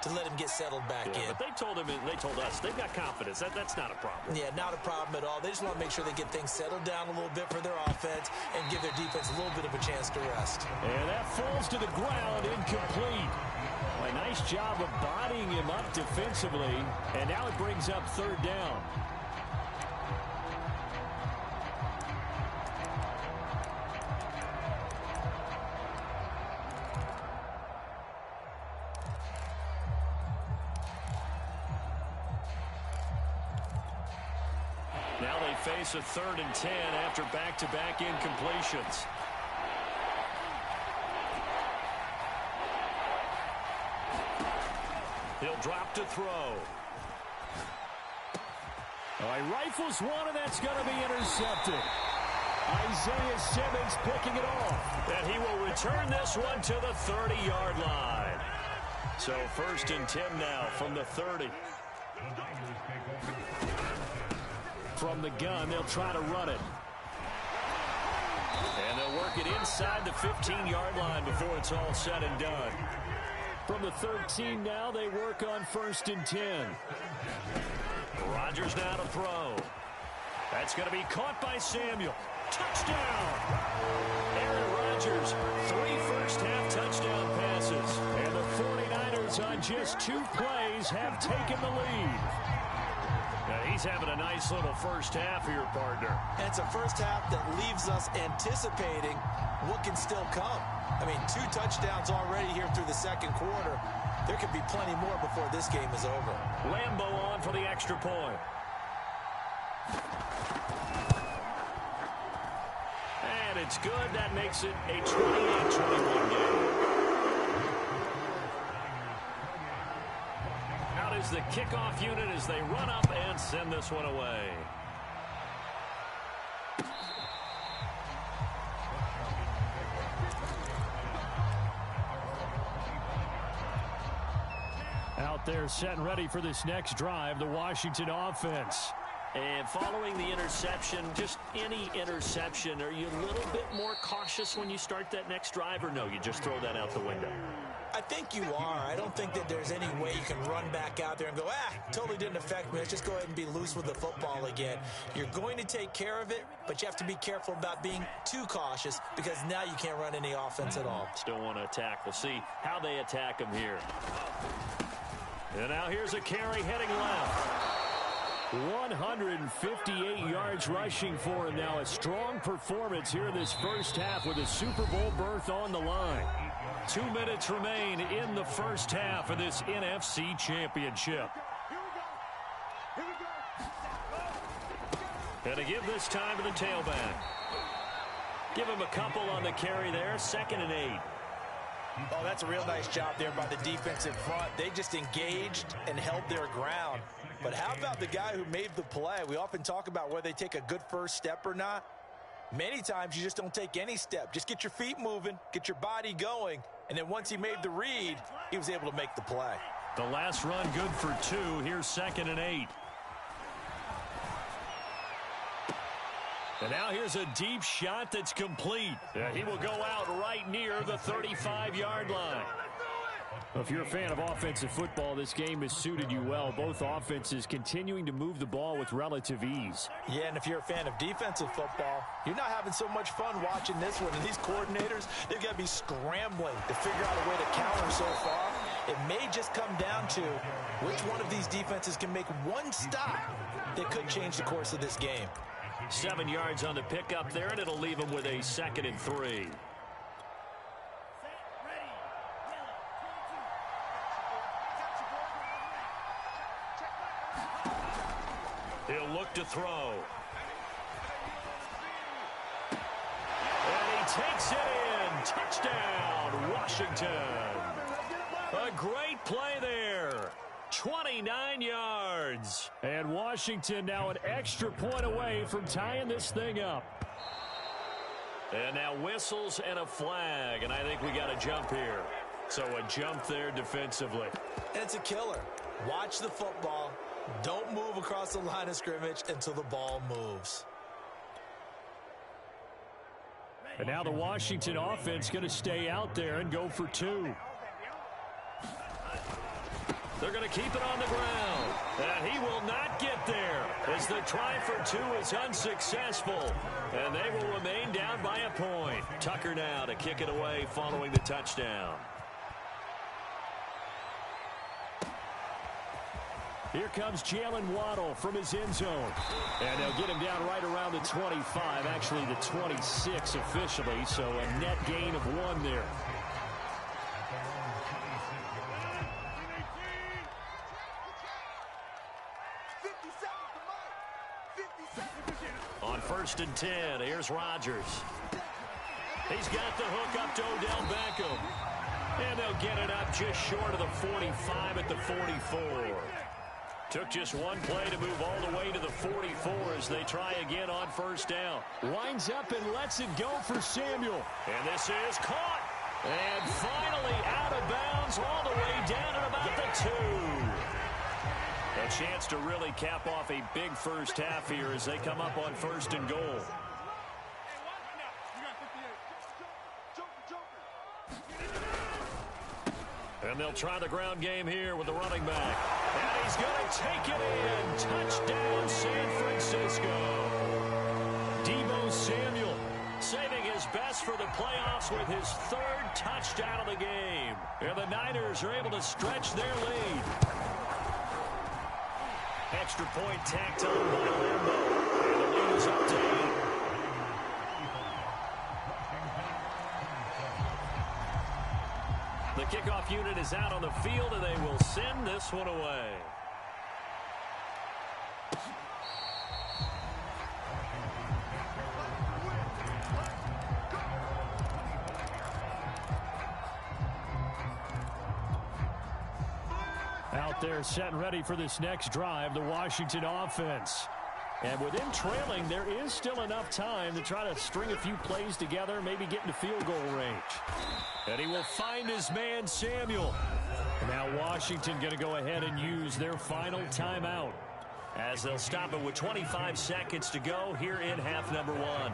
to let him get settled back in. But they told him, they told us, they've got confidence. That's not a problem. Yeah, not a problem at all. They just want to make sure they get things settled down a little bit for their offense and give their defense a little bit of a chance to rest. And that falls to the ground, incomplete. A nice job of bodying him up defensively, and now it brings up 3rd down. Now they face a 3rd and 10 after back-to-back incompletions. He'll drop to throw. He rifles one, and that's going to be intercepted. Isaiah Simmons picking it off. And he will return this one to the 30-yard line. So 1st and 10 now from the 30. From the gun, they'll try to run it. And they'll work it inside the 15-yard line before it's all said and done. From the 13 now, they work on 1st and 10. Rodgers now to throw. That's going to be caught by Samuel. Touchdown! Aaron Rodgers, 3 first-half touchdown passes. And the 49ers on just 2 plays have taken the lead. Now he's having a nice little first half here, partner. And it's a first half that leaves us anticipating what can still come. I mean, 2 touchdowns already here through the 2nd quarter. There could be plenty more before this game is over. Lambeau on for the extra point. And it's good. That makes it a 28-21 game. Out is the kickoff unit as they run up and send this one away. Out there set and ready for this next drive, the Washington offense. And following the interception, just any interception, are you a little bit more cautious when you start that next drive, or no, you just throw that out the window? I think you are. I don't think that there's any way you can run back out there and go, totally didn't affect me. Let's just go ahead and be loose with the football again. You're going to take care of it, but you have to be careful about being too cautious because now you can't run any offense at all. Still want to attack. We'll see how they attack him here. And now here's a carry heading left. 158 yards rushing for him now. A strong performance here this first half with a Super Bowl berth on the line. 2 minutes remain in the first half of this NFC Championship. And to give this time to the tailback. Give him a couple on the carry there. 2nd and 8. Oh, that's a real nice job there by the defensive front. They just engaged and held their ground. But how about the guy who made the play? We often talk about whether they take a good first step or not. Many times you just don't take any step. Just get your feet moving, get your body going, and then once he made the read, he was able to make the play. The last run good for 2. Here's 2nd and 8. And now here's a deep shot that's complete. He will go out right near the 35-yard line. If you're a fan of offensive football, this game has suited you well. Both offenses continuing to move the ball with relative ease. Yeah, and if you're a fan of defensive football, you're not having so much fun watching this one. And these coordinators, they've got to be scrambling to figure out a way to counter so far. It may just come down to which one of these defenses can make one stop that could change the course of this game. 7 yards on the pickup there, and it'll leave him with a 2nd and 3. He'll look to throw. And he takes it in. Touchdown, Washington. A great play there. 29 yards. And Washington now an extra point away from tying this thing up. And now whistles and a flag. And I think we got a jump here. So a jump there defensively. It's a killer. Watch the football. Don't move across the line of scrimmage until the ball moves. And now the Washington offense going to stay out there and go for 2. They're going to keep it on the ground. And he will not get there as the try for 2 is unsuccessful. And they will remain down by a point. Tucker now to kick it away following the touchdown. Here comes Jalen Waddle from his end zone. And they'll get him down right around the 25, actually the 26 officially, so a net gain of 1 there. On 1st and 10, here's Rodgers. He's got the hook up to Odell Beckham. And they'll get it up just short of the 45 at the 44. Took just one play to move all the way to the 44 as they try again on 1st down. Winds up and lets it go for Samuel. And this is caught. And finally out of bounds all the way down at about the 2. A chance to really cap off a big first half here as they come up on 1st and goal. And they'll try the ground game here with the running back. And he's going to take it in. Touchdown, San Francisco. Deebo Samuel saving his best for the playoffs with his 3rd touchdown of the game. And the Niners are able to stretch their lead. Extra point tacked on by Lambeau. And the lead is up to 8. The kickoff unit is out on the field, and they will send this one away. Out there set and ready for this next drive, the Washington offense. And with them trailing, there is still enough time to try to string a few plays together, maybe get into field goal range. And he will find his man, Samuel. Now Washington going to go ahead and use their final timeout as they'll stop it with 25 seconds to go here in half number 1.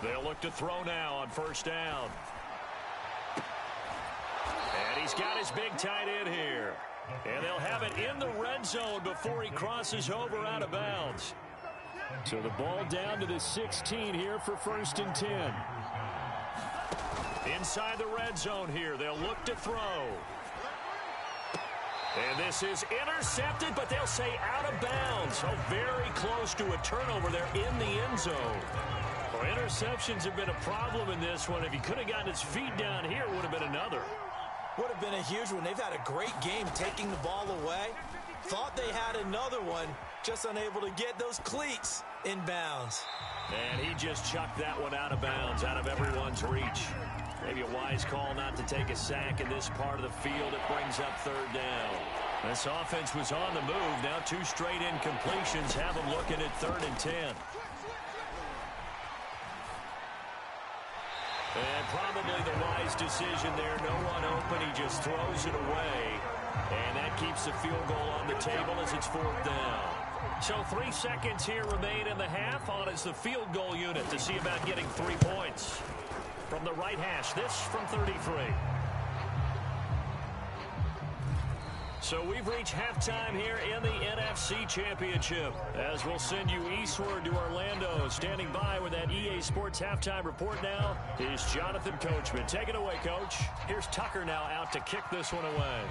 They'll look to throw now on 1st down. he's got his big tight end here. And they'll have it in the red zone before he crosses over out of bounds. So the ball down to the 16 here for 1st and 10. Inside the red zone here, they'll look to throw. And this is intercepted, but they'll say out of bounds. So very close to a turnover there in the end zone. Well, interceptions have been a problem in this one. If he could have gotten his feet down here, it would have been another. Would have been a huge one. They've had a great game taking the ball away. Thought they had another one, just unable to get those cleats in bounds. And he just chucked that one out of bounds, out of everyone's reach. Maybe a wise call not to take a sack in this part of the field. It brings up 3rd down. This offense was on the move. Now 2 straight incompletions have them looking at 3rd and 10. And probably the wise decision there. No one open. He just throws it away. And that keeps the field goal on the table as it's 4th down. So 3 seconds here remain in the half. On is the field goal unit to see about getting 3 points. From the right hash, this from 33. So we've reached halftime here in the NFC Championship. As we'll send you eastward to Orlando. Standing by with that EA Sports halftime report now is Jonathan Coachman. Take it away, Coach. Here's Tucker now out to kick this one away.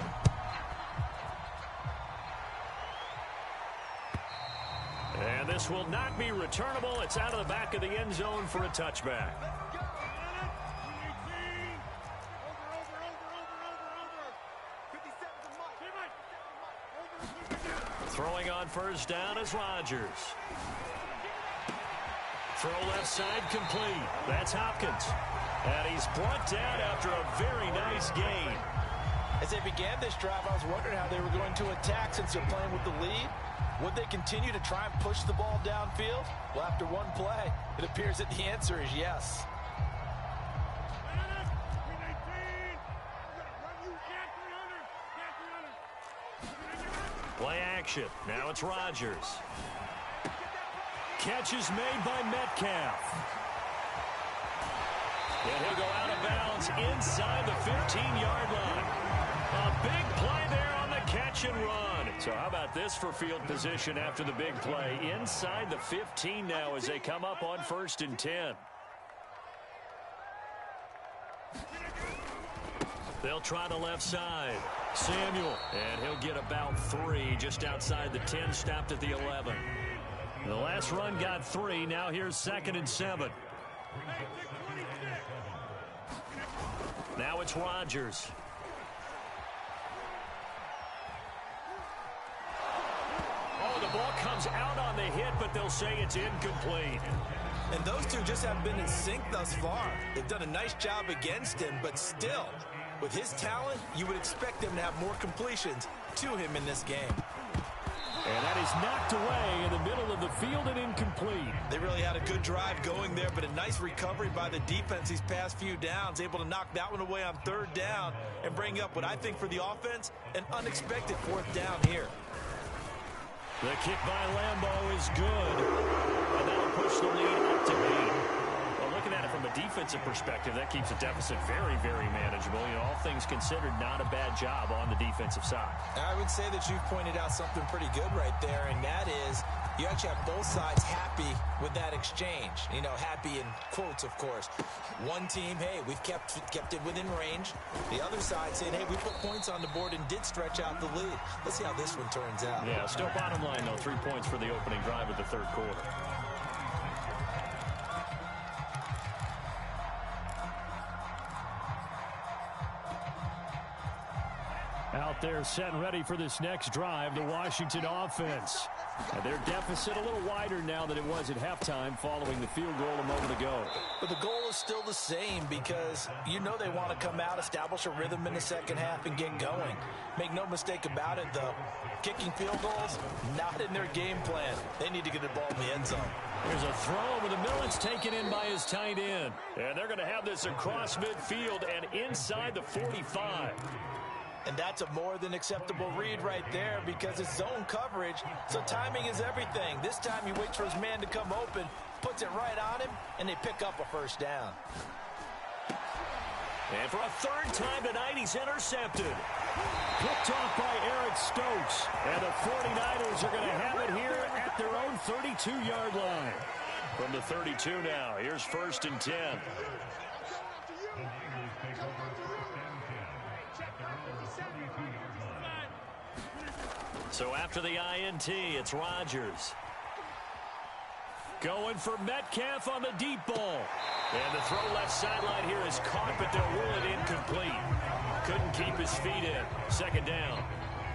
And this will not be returnable. It's out of the back of the end zone for a touchback. Throwing on 1st down is Rodgers. Throw left side complete. That's Hopkins. And he's brought down after a very nice gain. As they began this drive, I was wondering how they were going to attack since they're playing with the lead. Would they continue to try and push the ball downfield? Well, after one play, it appears that the answer is yes. Play action. Now it's Rodgers. Catch is made by Metcalf. And he'll go out of bounds inside the 15-yard line. A big play there on the catch and run. So how about this for field position after the big play? Inside the 15 now as they come up on 1st and 10. They'll try the left side. Samuel, and he'll get about 3 just outside the 10, stopped at the 11. The last run got 3. Now here's 2nd and 7. Now it's Rodgers. Oh, the ball comes out on the hit, but they'll say it's incomplete. And those two just haven't been in sync thus far. They've done a nice job against him, but still, with his talent, you would expect them to have more completions to him in this game. And that is knocked away in the middle of the field and incomplete. They really had a good drive going there, but a nice recovery by the defense these past few downs, able to knock that one away on 3rd down and bring up what I think for the offense, an unexpected 4th down here. The kick by Lambeau is good, and that'll push the lead up to 8. Well, looking at it from a defensive perspective, that keeps the deficit very, very manageable. You know, all things considered, not a bad job on the defensive side. I would say that you've pointed out something pretty good right there, and that is you actually have both sides happy with that exchange. You know, happy in quotes, of course. One team, hey, we've kept it within range. The other side saying, hey, we put points on the board and did stretch out the lead. Let's see how this one turns out. Yeah, still bottom line, though, 3 points for the opening drive of the 3rd quarter. Out there set and ready for this next drive, the Washington offense. And their deficit a little wider now than it was at halftime following the field goal a moment ago. But the goal is still the same because you know they want to come out, establish a rhythm in the second half, and get going. Make no mistake about it, though. Kicking field goals, not in their game plan. They need to get the ball in the end zone. There's a throw over the middle. It's taken in by his tight end. And they're going to have this across midfield and inside the 45. And that's a more than acceptable read right there because it's zone coverage, so timing is everything. This time he waits for his man to come open, puts it right on him, and they pick up a 1st down. And for a third time tonight, he's intercepted. Picked off by Eric Stokes. And the 49ers are going to have it here at their own 32-yard line. From the 32 now, here's 1st and 10. So after the INT, it's Rodgers. Going for Metcalf on the deep ball. And the throw left sideline here is caught, but they'll rule it incomplete. Couldn't keep his feet in. 2nd down.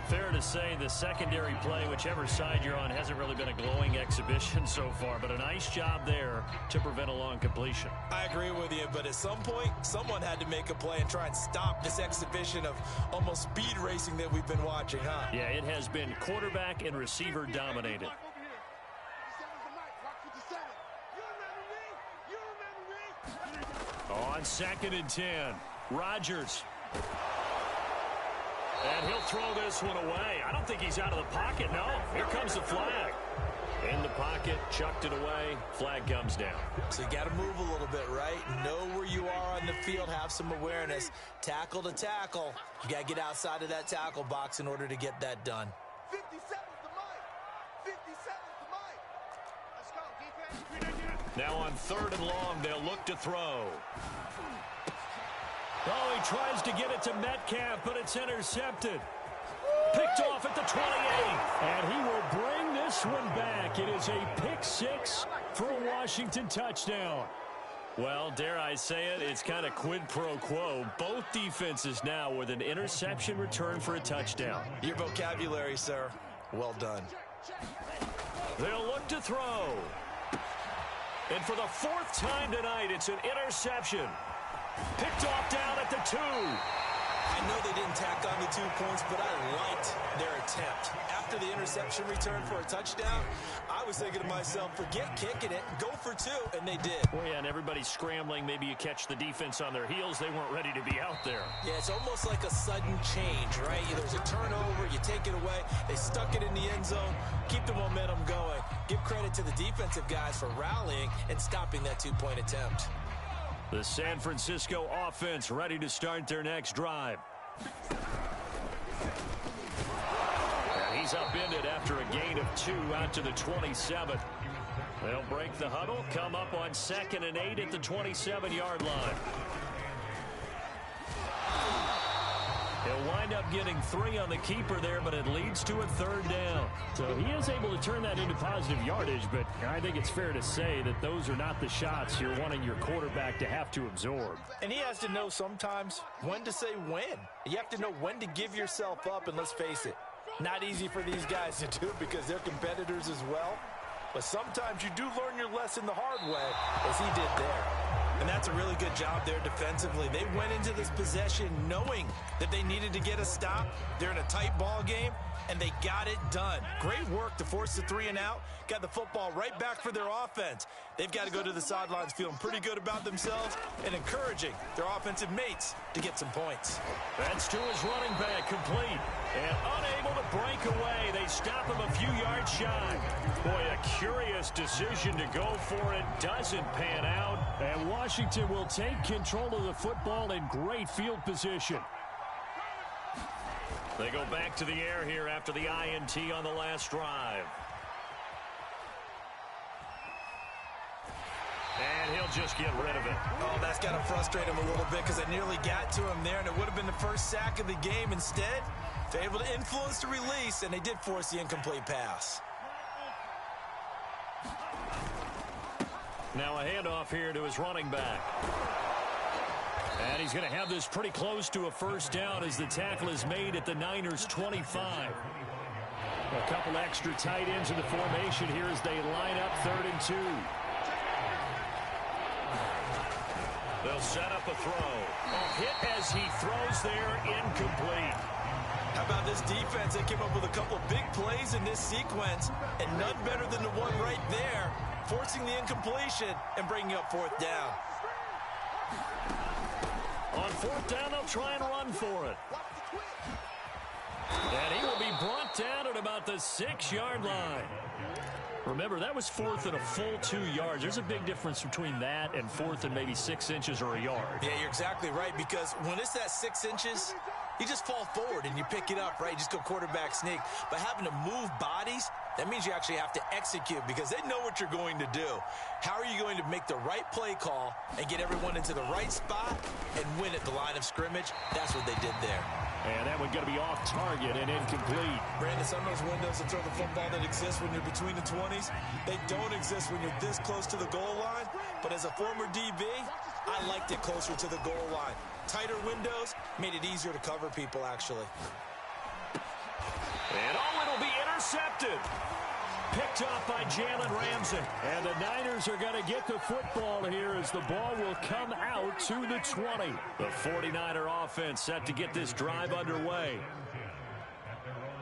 Fair to say the secondary play, whichever side you're on, hasn't really been a glowing exhibition so far, but a nice job there to prevent a long completion. I agree with you, but at some point, someone had to make a play and try and stop this exhibition of almost speed racing that we've been watching, huh? Yeah, it has been quarterback and receiver dominated. On 2nd and 10, Rodgers. And he'll throw this one away. I don't think he's out of the pocket, no. Here comes the flag. In the pocket, chucked it away, flag comes down. So you got to move a little bit, right? Know where you are on the field, have some awareness. Tackle to tackle. You got to get outside of that tackle box in order to get that done. 57's the mic. 57's the mic. Let's go, defense. Now on 3rd and long, they'll look to throw. Oh, he tries to get it to Metcalf, but it's intercepted. Picked off at the 28. And he will bring this one back. It is a pick 6 for a Washington touchdown. Well, dare I say it, it's kind of quid pro quo. Both defenses now with an interception return for a touchdown. Your vocabulary, sir. Well done. They'll look to throw. And for the 4th time tonight, it's an interception. Picked off down at the 2. I know they didn't tack on the 2 points, but I liked their attempt. After the interception return for a touchdown, I was thinking to myself, forget kicking it, go for 2, and they did. Well, yeah, and everybody's scrambling. Maybe you catch the defense on their heels. They weren't ready to be out there. Yeah, it's almost like a sudden change, right? There's a turnover, you take it away, they stuck it in the end zone, keep the momentum going. Give credit to the defensive guys for rallying and stopping that 2-point attempt. The San Francisco offense ready to start their next drive. And he's upended after a gain of 2 out to the 27. They'll break the huddle, come up on 2nd and 8 at the 27-yard line. He'll wind up getting 3 on the keeper there, but it leads to a 3rd down. So he is able to turn that into positive yardage, but I think it's fair to say that those are not the shots you're wanting your quarterback to have to absorb. And he has to know sometimes when to say when. You have to know when to give yourself up, and let's face it, not easy for these guys to do because they're competitors as well. But sometimes you do learn your lesson the hard way, as he did there. And that's a really good job there defensively. They went into this possession knowing that they needed to get a stop. They're in a tight ball game, and they got it done. Great work to force the 3 and out. Got the football right back for their offense. They've got to go to the sidelines feeling pretty good about themselves and encouraging their offensive mates to get some points. That's to his running back, complete. And unable to break away. They stop him a few yards shy. Boy, a curious decision to go for it. Doesn't pan out. And Washington will take control of the football in great field position. They go back to the air here after the INT on the last drive. And he'll just get rid of it. Oh, that's got to frustrate him a little bit because I nearly got to him there, and it would have been the first sack of the game. Instead, they're able to influence the release, and they did force the incomplete pass. Now a handoff here to his running back. And he's going to have this pretty close to a 1st down as the tackle is made at the Niners' 25. A couple extra tight ends in the formation here as they line up 3rd and 2. They'll set up a throw. A hit as he throws there, incomplete. How about this defense? They came up with a couple of big plays in this sequence, and none better than the one right there, forcing the incompletion and bringing up 4th down. On 4th down, they'll try and run for it. And he will be brought down at about the the 6-yard line. Remember, that was 4th and a full 2 yards. There's a big difference between that and 4th and maybe 6 inches or a yard. Yeah, you're exactly right, because when it's that 6 inches, you just fall forward and you pick it up, right? You just go quarterback sneak. But having to move bodies, that means you actually have to execute because they know what you're going to do. How are you going to make the right play call and get everyone into the right spot and win at the line of scrimmage? That's what they did there. And that one going to be off target and incomplete. Brandon, some of those windows to throw the football that exist when you're between the 20s, they don't exist when you're this close to the goal line. But as a former DB, I liked it closer to the goal line. Tighter windows made it easier to cover people, actually. And it'll be intercepted. Picked off by Jalen Ramsey. And the Niners are going to get the football here as the ball will come out to the 20. The 49er offense set to get this drive underway.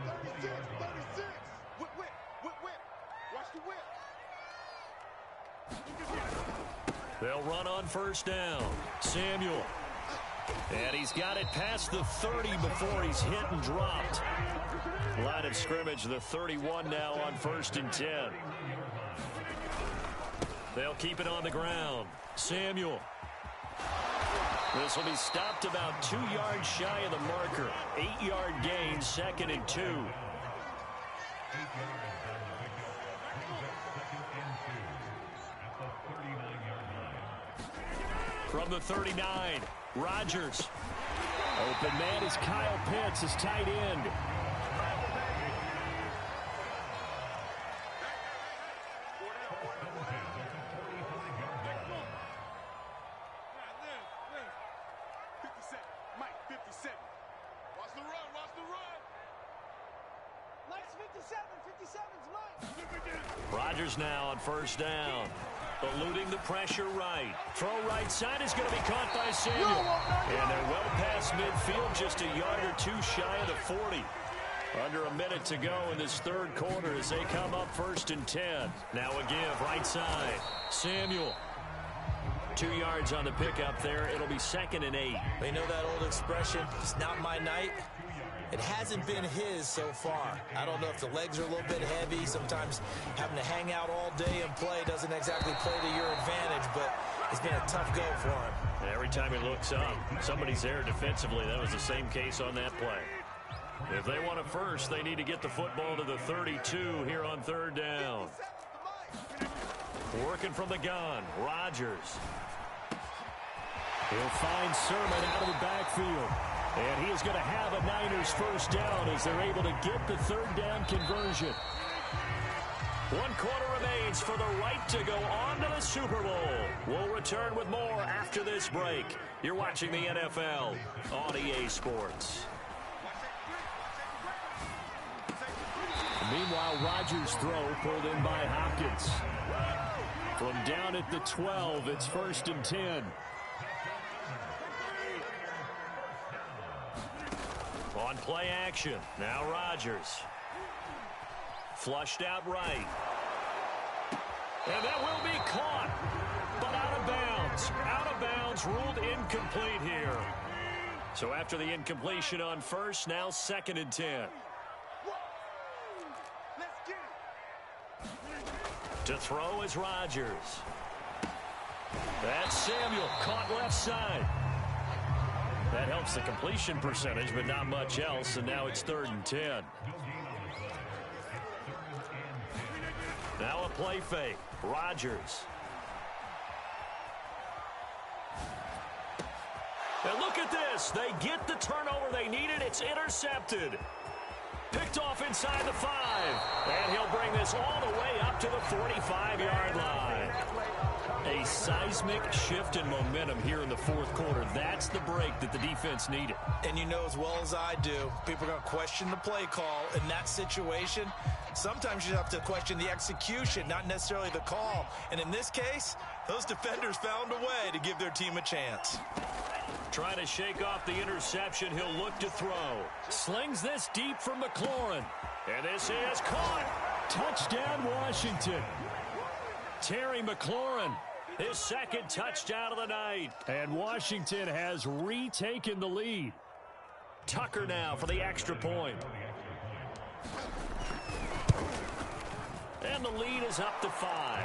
36, 36. Whip, whip, whip, whip. Watch the whip. They'll run on first down. Samuel. And he's got it past the 30 before he's hit and dropped. Line of scrimmage, the 31 now on 1st and 10. They'll keep it on the ground. Samuel. This will be stopped about 2 yards shy of the marker. 8-yard gain, 2nd and 2. From the 39, Rodgers. Open man is Kyle Pitts, his tight end. Rodgers now on first down. Eluding the pressure right. Throw right side is going to be caught by Samuel. And they're well past midfield, just a yard or two shy of the 40. Under a minute to go in this third quarter as they come up 1st and 10. Now a give, right side. Samuel. 2 yards on the pickup there. It'll be 2nd and 8. They know that old expression, it's not my night. It hasn't been his so far. I don't know if the legs are a little bit heavy. Sometimes having to hang out all day and play doesn't exactly play to your advantage, but it's been a tough go for him. And every time he looks up, somebody's there defensively. That was the same case on that play. If they want it first, they need to get the football to the 32 here on 3rd down. Working from the gun, Rodgers. He'll find Sermon out of the backfield. And he is going to have a Niners first down as they're able to get the 3rd down conversion. 1 quarter remains for the right to go on to the Super Bowl. We'll return with more after this break. You're watching the NFL on EA Sports. Meanwhile, Rodgers' throw pulled in by Hopkins. From down at the 12, it's 1st and 10. On play action, now Rodgers. Flushed out right. And that will be caught, but out of bounds. Out of bounds, ruled incomplete here. So after the incompletion on first, now 2nd and 10. To throw is Rodgers. That's Samuel, caught left side. That helps the completion percentage, but not much else, and now it's 3rd and 10. Now a play fake. Rodgers. And look at this. They get the turnover they needed. It's intercepted. Picked off inside the 5. And he'll bring this all the way up to the 45-yard line. A seismic shift in momentum here in the 4th quarter. That's the break that the defense needed. And you know as well as I do, people are going to question the play call in that situation. Sometimes you have to question the execution, not necessarily the call. And in this case, those defenders found a way to give their team a chance. Trying to shake off the interception, he'll look to throw. Slings this deep from McLaurin. And this is caught. Touchdown, Washington. Terry McLaurin, his 2nd touchdown of the night. And Washington has retaken the lead. Tucker now for the extra point. And the lead is up to 5.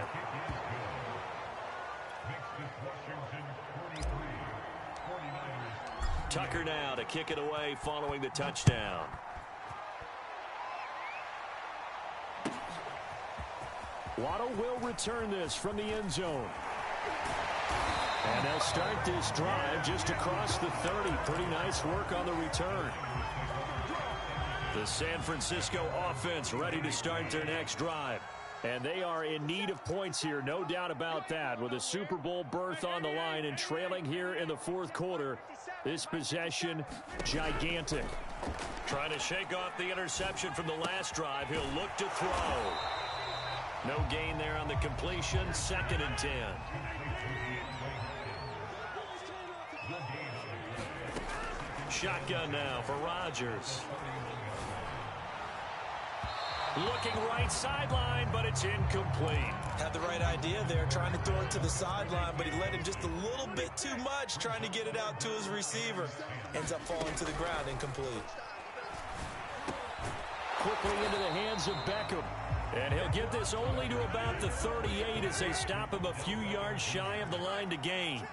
Tucker now to kick it away following the touchdown. Waddle will return this from the end zone. And they'll start this drive just across the 30. Pretty nice work on the return. The San Francisco offense ready to start their next drive. And they are in need of points here, no doubt about that. With a Super Bowl berth on the line and trailing here in the fourth quarter, this possession, gigantic. Trying to shake off the interception from the last drive. He'll look to throw. No gain there on the completion. 2nd and 10. Shotgun now for Rodgers. Looking right sideline, but it's incomplete. Had the right idea there, trying to throw it to the sideline, but he let him just a little bit too much, trying to get it out to his receiver. Ends up falling to the ground, incomplete. Quickly into the hands of Beckham. And he'll get this only to about the 38 as they stop him a few yards shy of the line to gain.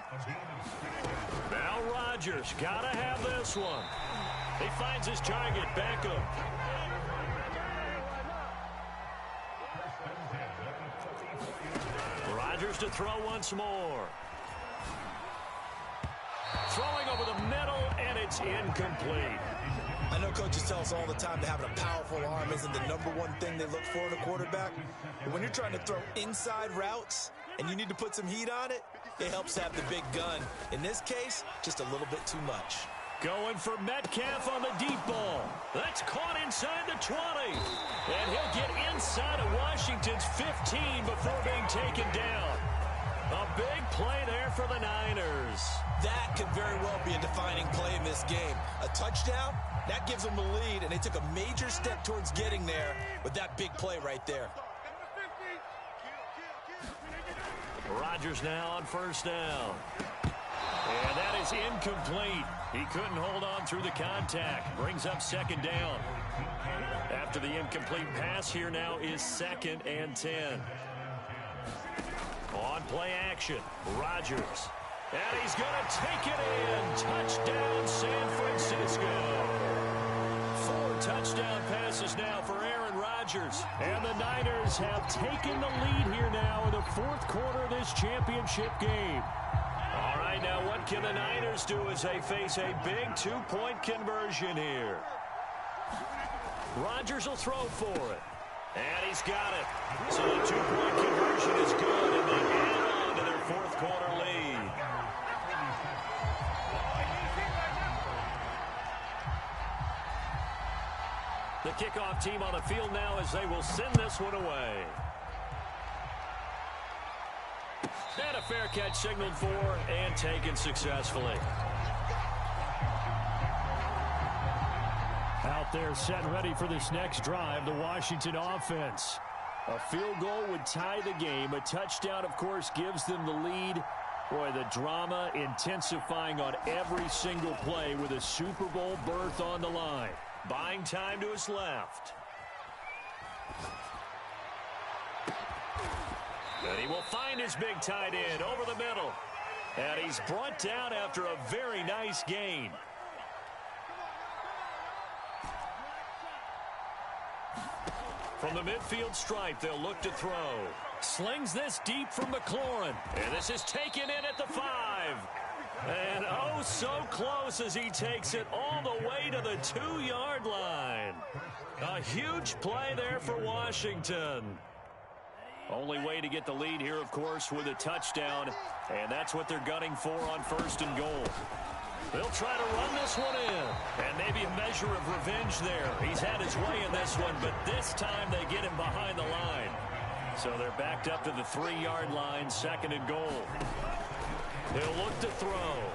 Now Rodgers, gotta have this one. He finds his target, Beckham. Rodgers to throw once more. Throwing over the middle, and it's incomplete. I know coaches tell us all the time that having a powerful arm isn't the #1 thing they look for in a quarterback. But when you're trying to throw inside routes and you need to put some heat on it, it helps have the big gun. In this case, just a little bit too much. Going for Metcalf on the deep ball. That's caught inside the 20. And he'll get inside of Washington's 15 before being taken down. A big play there for the Niners. That could very well be a defining play in this game. A touchdown, that gives them the lead, and they took a major step towards getting there with that big play right there. Rodgers now on 1st down. And that is incomplete. He couldn't hold on through the contact. Brings up 2nd down. After the incomplete pass, here now is 2nd and 10. On play action, Rodgers. And he's going to take it in. Touchdown, San Francisco. 4 touchdown passes now for Aaron Rodgers. And the Niners have taken the lead here now in the fourth quarter of this championship game. All right, now what can the Niners do as they face a big 2-point conversion here? Rodgers will throw for it. And he's got it. So the 2-point conversion is good, and they add on to their fourth quarter lead. The kickoff team on the field now as they will send this one away. And a fair catch signaled for and taken successfully. Out there set and ready for this next drive, the Washington offense. A field goal would tie the game. A touchdown, of course, gives them the lead. Boy, the drama intensifying on every single play with a Super Bowl berth on the line. Buying time to his left. And he will find his big tight end over the middle. And he's brought down after a very nice gain. From the midfield stripe, they'll look to throw. Slings this deep from McLaurin. And this is taken in at the 5. And oh, so close as he takes it all the way to the 2-yard line. A huge play there for Washington. Only way to get the lead here, of course, with a touchdown. And that's what they're gunning for on 1st and goal. They'll try to run this one in. And maybe a measure of revenge there. He's had his way in this one, but this time they get him behind the line. So they're backed up to the 3-yard line, 2nd and goal. He'll look to throw.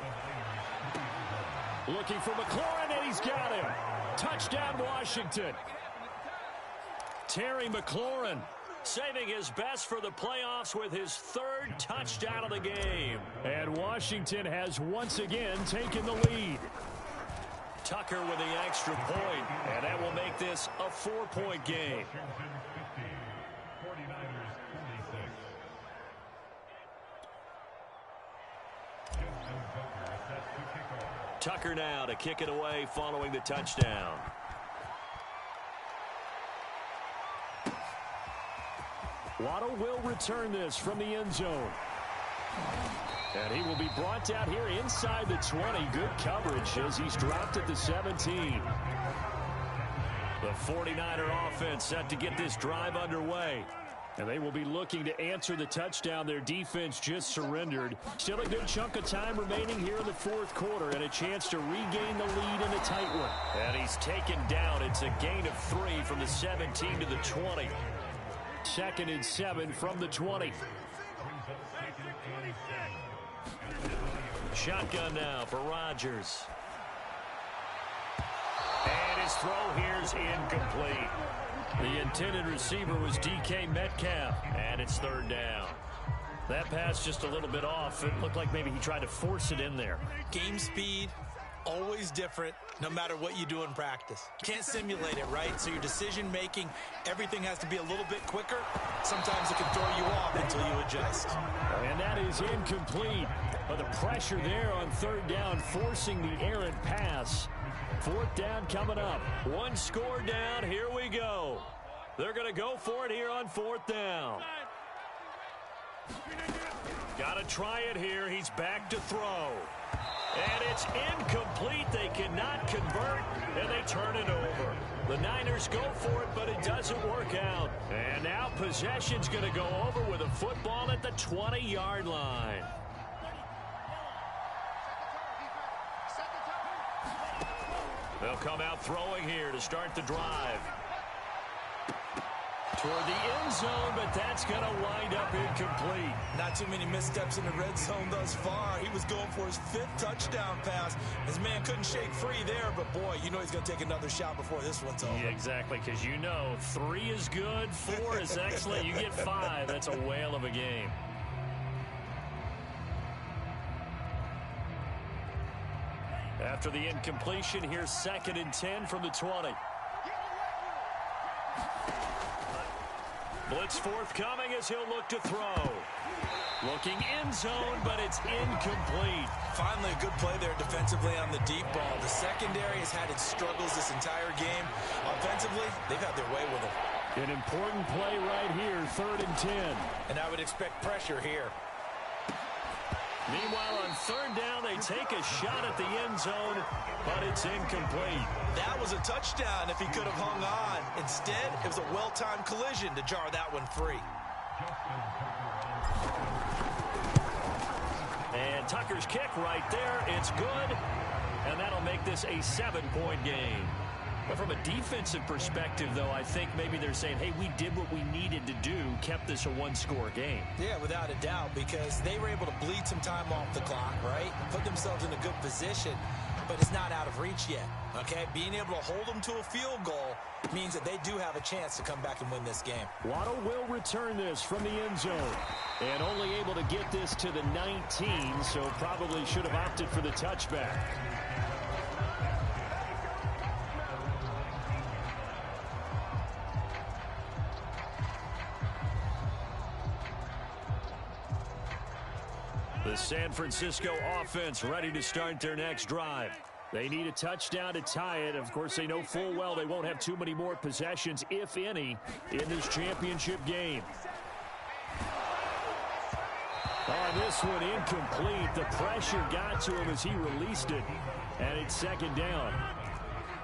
Looking for McLaurin, and he's got him. Touchdown, Washington. Terry McLaurin saving his best for the playoffs with his 3rd touchdown of the game. And Washington has once again taken the lead. Tucker with the extra point, and that will make this a 4-point game. Tucker now to kick it away following the touchdown. Waddle will return this from the end zone. And he will be brought down here inside the 20. Good coverage as he's dropped at the 17. The 49er offense set to get this drive underway. And they will be looking to answer the touchdown their defense just surrendered. Still a good chunk of time remaining here in the fourth quarter and a chance to regain the lead in a tight one. And he's taken down. It's a gain of 3 from the 17 to the 20. 2nd and 7 from the 20. Shotgun now for Rodgers. And his throw here's incomplete. The intended receiver was DK Metcalf, and it's 3rd down. That pass just a little bit off. It looked like maybe he tried to force it in there. Game speed, always different, no matter what you do in practice. Can't simulate it, right? So your decision-making, everything has to be a little bit quicker. Sometimes it can throw you off until you adjust. And that is incomplete. But the pressure there on 3rd down, forcing the errant pass. 4th down coming up. 1 score down. Here we go. They're going to go for it here on 4th down. Got to try it here. He's back to throw. And it's incomplete. They cannot convert, and they turn it over. The Niners go for it, but it doesn't work out. And now possession's going to go over with a football at the 20-yard line. They'll come out throwing here to start the drive. Toward the end zone, but that's going to wind up incomplete. Not too many missteps in the red zone thus far. He was going for his 5th touchdown pass. His man couldn't shake free there, but boy, you know he's going to take another shot before this one's over. Yeah, exactly, because you know 3 is good, 4 is excellent. You get 5. That's a whale of a game. After the incompletion, here's 2nd and 10 from the 20. Blitz forthcoming as he'll look to throw. Looking end zone, but it's incomplete. Finally a good play there defensively on the deep ball. The secondary has had its struggles this entire game. Offensively, they've had their way with it. An important play right here, 3rd and 10. And I would expect pressure here. Meanwhile, on 3rd down, they take a shot at the end zone, but it's incomplete. That was a touchdown if he could have hung on. Instead, it was a well-timed collision to jar that one free. And Tucker's kick right there. It's good, and that'll make this a 7-point game. But from a defensive perspective, though, I think maybe they're saying, hey, we did what we needed to do, kept this a 1-score game. Yeah, without a doubt, because they were able to bleed some time off the clock, right? Put themselves in a good position, but it's not out of reach yet, okay? Being able to hold them to a field goal means that they do have a chance to come back and win this game. Waddle will return this from the end zone. And only able to get this to the 19, so probably should have opted for the touchback. The San Francisco offense ready to start their next drive. They need a touchdown to tie it. Of course, they know full well they won't have too many more possessions, if any, in this championship game. On this one, incomplete. The pressure got to him as he released it, and it's 2nd down.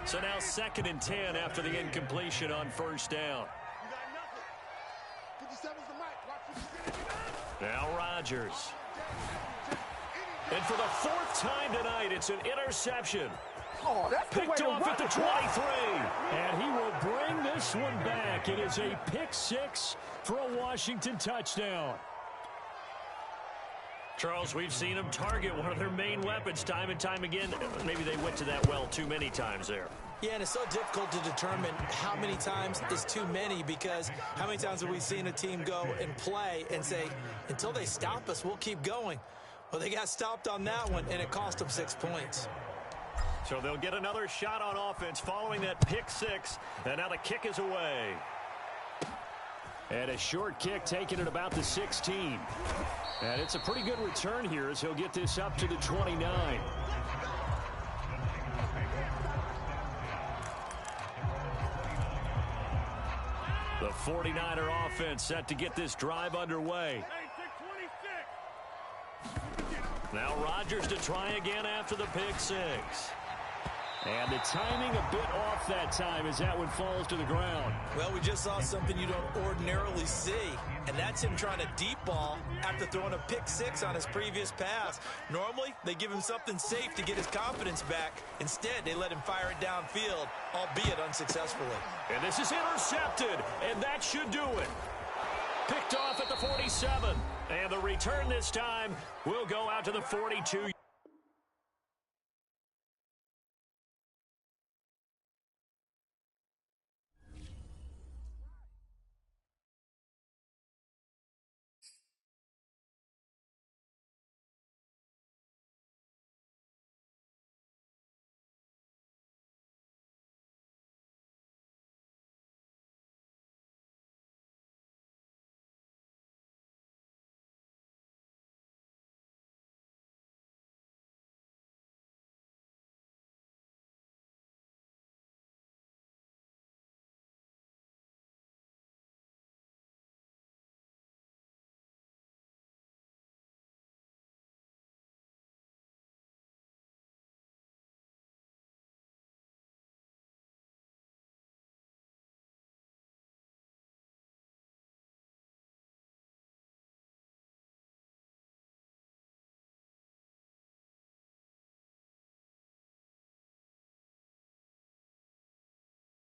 So now 2nd and 10 after the incompletion on 1st down. Now Rodgers. And for the 4th time tonight, it's an interception. Oh, that's picked off at the 23. And he will bring this one back. It is a pick 6 for a Washington touchdown. Charles, we've seen them target one of their main weapons time and time again. Maybe they went to that well too many times there. Yeah, and it's so difficult to determine how many times is too many, because how many times have we seen a team go and play and say, until they stop us, we'll keep going. Well, they got stopped on that one, and it cost them 6 points. So they'll get another shot on offense following that pick 6, and now the kick is away. And a short kick taken at about the 16. And it's a pretty good return here as he'll get this up to the 29. The 49er offense set to get this drive underway. Now Rodgers to try again after the pick six. And the timing a bit off that time as that one falls to the ground. Well, we just saw something you don't ordinarily see, and that's him trying to deep ball after throwing a pick six on his previous pass. Normally, they give him something safe to get his confidence back. Instead, they let him fire it downfield, albeit unsuccessfully. And this is intercepted, and that should do it. Picked off at the 47. And the return this time will go out to the 42.